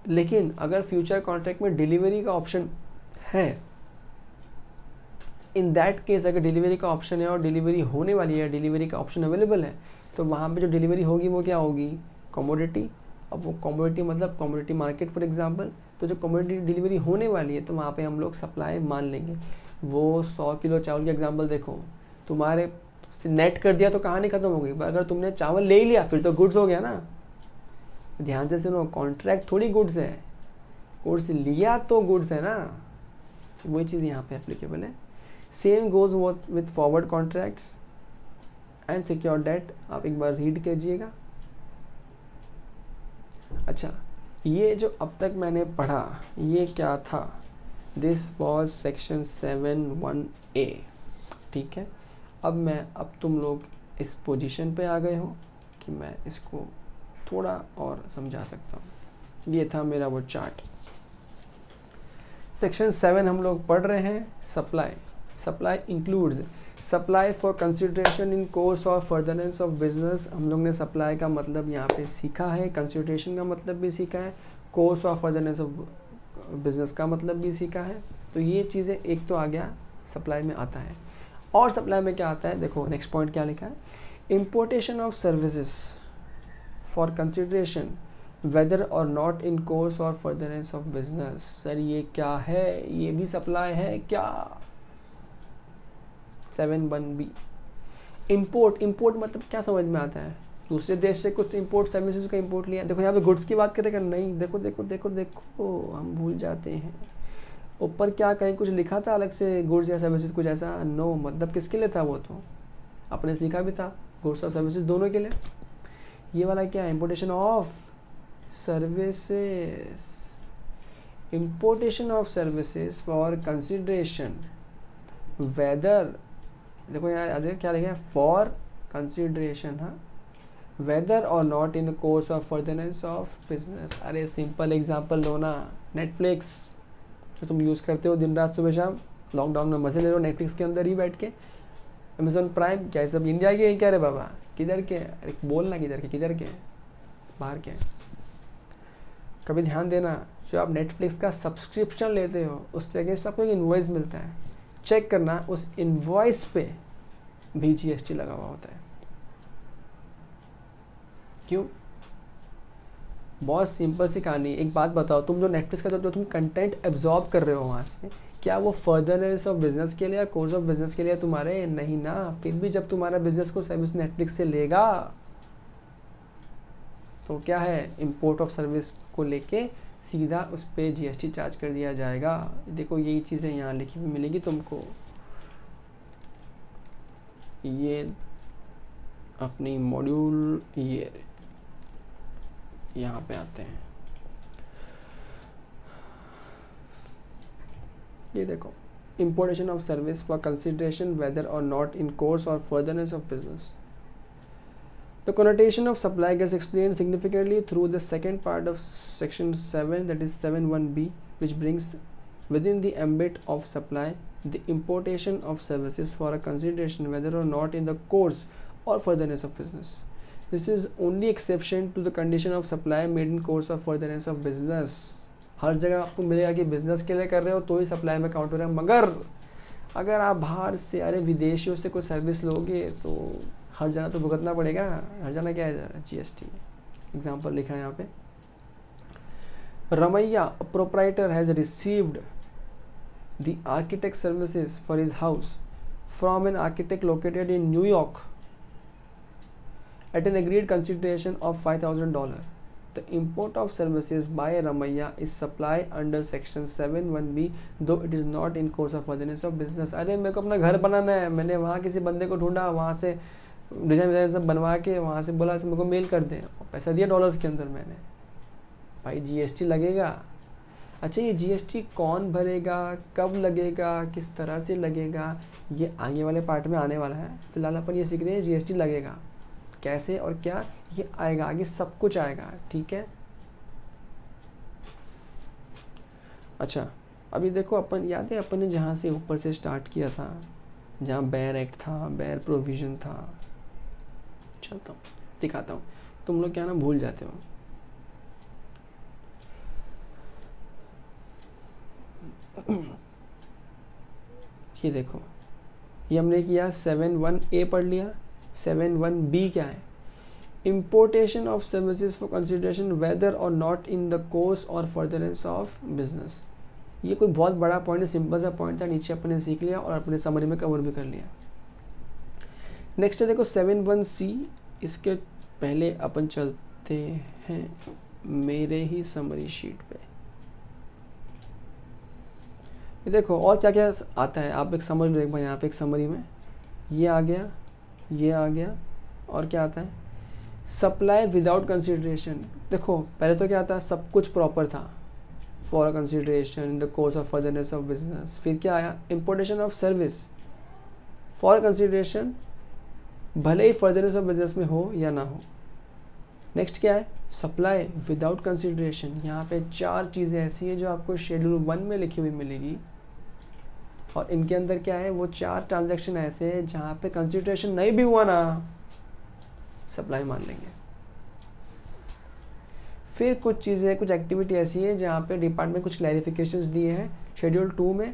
लेकिन अगर फ्यूचर कॉन्ट्रैक्ट में डिलीवरी का ऑप्शन है, इन दैट केस अगर डिलीवरी का ऑप्शन है और डिलीवरी होने वाली है, डिलीवरी का ऑप्शन अवेलेबल है, तो वहाँ पे जो डिलीवरी होगी वो क्या होगी, कमोडिटी. अब वो कमोडिटी मतलब कमोडिटी मार्केट फॉर एग्जांपल. तो जो कमोडिटी डिलीवरी होने वाली है तो वहाँ पे हम लोग सप्लाई मान लेंगे. वो 100 किलो चावल की एग्जांपल देखो, तुम्हारे नेट कर दिया तो कहानी खत्म हो गई. पर अगर तुमने चावल ले ही लिया फिर तो गुड्स हो गया ना. ध्यान से सुनो, कॉन्ट्रैक्ट थोड़ी गुड्स है, गुड्स लिया तो गुड्स है ना, वही चीज़ यहाँ पे एप्लीकेबल है। Same goes with forward contracts and secure debt. आप एक बार रीड कीजिएगा। अच्छा, ये जो अब तक मैंने पढ़ा ये क्या था, दिस वॉज सेक्शन 7(1)(a), ठीक है। अब तुम लोग इस पोजीशन पे आ गए हो कि मैं इसको थोड़ा और समझा सकता हूँ। ये था मेरा वो चार्ट। सेक्शन 7 हम लोग पढ़ रहे हैं, supply. Supply includes supply for consideration in course और फर्दरेंस ऑफ बिजनेस। हम लोग ने सप्लाई का मतलब यहाँ पे सीखा है, कंसिडरेशन का मतलब भी सीखा है, कोर्स और फर्दरेंस ऑफ बिजनेस का मतलब भी सीखा है। तो ये चीज़ें एक तो आ गया, सप्लाई में आता है। और सप्लाई में क्या आता है, देखो नेक्स्ट पॉइंट क्या लिखा है, importation of services for consideration whether और नॉट इन कोर्स और फर्दरेंस ऑफ बिजनेस। सर ये क्या है, ये भी सप्लाई है क्या? 7(1)(b). इम्पोर्ट, इम्पोर्ट मतलब क्या समझ में आता है, दूसरे देश से कुछ इम्पोर्ट सर्विसेज का इम्पोर्ट लिया। देखो यहाँ पे गुड्स की बात करेगा नहीं, देखो देखो देखो देखो हम भूल जाते हैं। ऊपर क्या कहीं कुछ लिखा था अलग से, गुड्स या सर्विसेज कुछ ऐसा? नो, मतलब किसके लिए था वो, तो आपने सीखा भी था, गुड्स और सर्विसेज दोनों के लिए। ये वाला क्या है, importation of services, importation of services for consideration whether, देखो यहाँ क्या लिखा है, फॉर कंसिडरेशन, हाँ, वेदर और not in course of furtherance of business. अरे सिंपल एग्जांपल लो ना, नेटफ्लिक्स तो तुम यूज़ करते हो दिन रात सुबह शाम, लॉकडाउन में मजे ले रहे हो नेटफ्लिक्स के अंदर ही बैठ के। अमेजोन प्राइम क्या है, सब इंडिया के क्या रे बाबा, किधर के? अरे बोलना किधर के, किधर के, बाहर के? कभी ध्यान देना, जो आप नेटफ्लिक्स का सब्सक्रिप्शन लेते हो उसके अगेंस्ट आपको एक इनवॉइस मिलता है, चेक करना उस इनवॉइस पे भी जीएसटी लगा हुआ होता है। क्यों? बहुत सिंपल सी कहानी। एक बात बताओ, तुम जो नेटफ्लिक्स का जो तुम कंटेंट एब्जॉर्ब कर रहे हो वहाँ से, क्या वो फर्दरेंस ऑफ बिजनेस के लिए या कोर्स ऑफ बिजनेस के लिए तुम्हारे? नहीं ना। फिर भी जब तुम्हारा बिजनेस को सर्विस नेटफ्लिक्स से लेगा तो क्या है, इंपोर्ट ऑफ सर्विस को लेके सीधा उस पर जीएसटी चार्ज कर दिया जाएगा। देखो यही चीज़ें यहाँ लिखी हुई मिलेगी तुमको। ये अपनी मॉड्यूल ये यहाँ पे आते हैं, ये देखो, importation of service for consideration whether or not in course or furtherance of business. The connotation of supply gets explained significantly through the second part of section 7, that is 7(1)(b), which brings within the ambit of supply the importation of services for a consideration whether or not in the course or furtherance of business. This is only exception to the condition of supply made in course of furtherance of business. हर जगह आपको मिलेगा कि business के लिए कर रहे हो तो ही सप्लाई में काउंट हो रहा है, मगर अगर आप बाहर से, अरे विदेशियों से कोई सर्विस लोगे तो हर जगह तो भुगतना पड़ेगा। हर जगह क्या है, जीएसटी। एग्जाम्पल लिखा है यहाँ पे, Ramaiah proprietor has received the architect services for his house from an architect located in New York at an agreed consideration of $5,000. The import of services by Ramaiya is supply under section 7(1)(b), though it is not in course of furtherance of business. अरे मेरे को अपना घर बनाना है, मैंने वहाँ किसी बंदे को ढूंढा, वहाँ से डिजाइन सब बनवा के वहाँ से बोला तो मेरे को मेल कर दें, पैसा दिया डॉलर्स के अंदर मैंने, भाई जीएसटी लगेगा। अच्छा, ये जीएसटी कौन भरेगा, कब लगेगा, किस तरह से लगेगा, ये आगे वाले पार्ट में आने वाला है। फिलहाल अपन ये सीख रहे हैं जीएसटी लगेगा कैसे और क्या, ये आएगा आगे, सब कुछ आएगा, ठीक है। अच्छा, अभी देखो अपन, याद है अपन ने जहाँ से ऊपर से स्टार्ट किया था, जहाँ बेयर एक्ट था, बेयर प्रोविजन था, चलता हूँ दिखाता हूँ, तुम लोग क्या ना भूल जाते हो। ये देखो, ये हमने किया 7(1)(a) पढ़ लिया। 7(1)(b) क्या है, importation of services for consideration whether or not in the course or furtherance of business। ये कोई बहुत बड़ा पॉइंट है, सिंपल सा पॉइंट था, नीचे अपने सीख लिया और अपने समरी में कवर भी कर लिया। नेक्स्ट है देखो 7(1)(c), इसके पहले अपन चलते हैं मेरे ही समरी शीट पे। ये देखो और क्या क्या आता है, आप एक समझ लो एक बार। यहाँ पे एक समरी में ये आ गया, ये आ गया, और क्या आता है, सप्लाई विदाउट कंसिडरेशन। देखो पहले तो क्या आता है, सब कुछ प्रॉपर था, for consideration in the course of furtherness of business. फिर क्या आया, importation of service for consideration, भले ही फर्दरनेस ऑफ बिजनेस में हो या ना हो। नेक्स्ट क्या है, सप्लाई विदाउट कंसिडरेशन। यहाँ पे 4 चीज़ें ऐसी हैं जो आपको शेड्यूल 1 में लिखी हुई मिलेगी, और इनके अंदर क्या है, वो 4 ट्रांजैक्शन ऐसे हैं जहाँ पे कंसिडरेशन नहीं भी हुआ ना, सप्लाई मान लेंगे। फिर कुछ चीज़ें, कुछ एक्टिविटी ऐसी है जहाँ पे डिपार्टमेंट कुछ क्लैरिफिकेशंस दिए हैं शेड्यूल 2 में,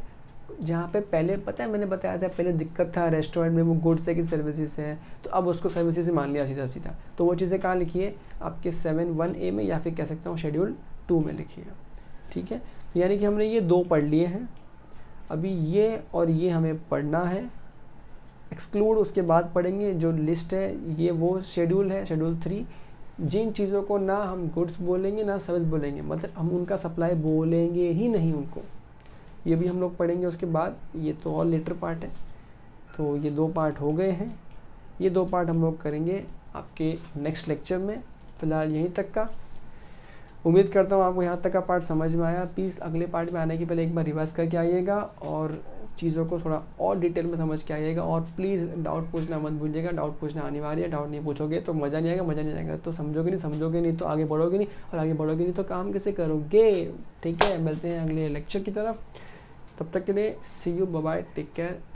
जहाँ पे पहले पता है मैंने बताया था, पहले दिक्कत था रेस्टोरेंट में वो गुड्स है कि सर्विसेज है, तो अब उसको सर्विसेज से मान लिया सीधा सीधा। तो वो चीज़ें कहाँ लिखी है, आपके 7(1)A में, या फिर कह सकता हूँ शेड्यूल 2 में लिखी है। ठीक है, तो यानी कि हमने ये 2 पढ़ लिए हैं। अभी ये और ये हमें पढ़ना है, एक्सक्लूड उसके बाद पढ़ेंगे। जो लिस्ट है ये वो शेड्यूल है, शेड्यूल 3। जिन चीज़ों को ना हम गुड्स बोलेंगे ना सर्विस बोलेंगे, मतलब हम उनका सप्लाई बोलेंगे ही नहीं उनको, ये भी हम लोग पढ़ेंगे उसके बाद। ये तो और लेटर पार्ट है। तो ये 2 पार्ट हो गए हैं, ये 2 पार्ट हम लोग करेंगे आपके नेक्स्ट लेक्चर में। फ़िलहाल यहीं तक का, उम्मीद करता हूँ आपको यहाँ तक का पार्ट समझ में आया। प्लीज़ अगले पार्ट में आने के पहले एक बार रिवाइज करके आइएगा और चीज़ों को थोड़ा और डिटेल में समझ के आइएगा। और प्लीज़ डाउट पूछना मत भूलिएगा, डाउट पूछना अनिवार्य है। डाउट नहीं पूछोगे तो मज़ा नहीं आएगा, मज़ा नहीं आएगा तो समझोगे नहीं तो आगे बढ़ोगे नहीं, और आगे बढ़ोगे नहीं तो काम कैसे करोगे। ठीक है, मिलते हैं अगले लेक्चर की तरफ। तब तक के लिए see you, bye bye, take care.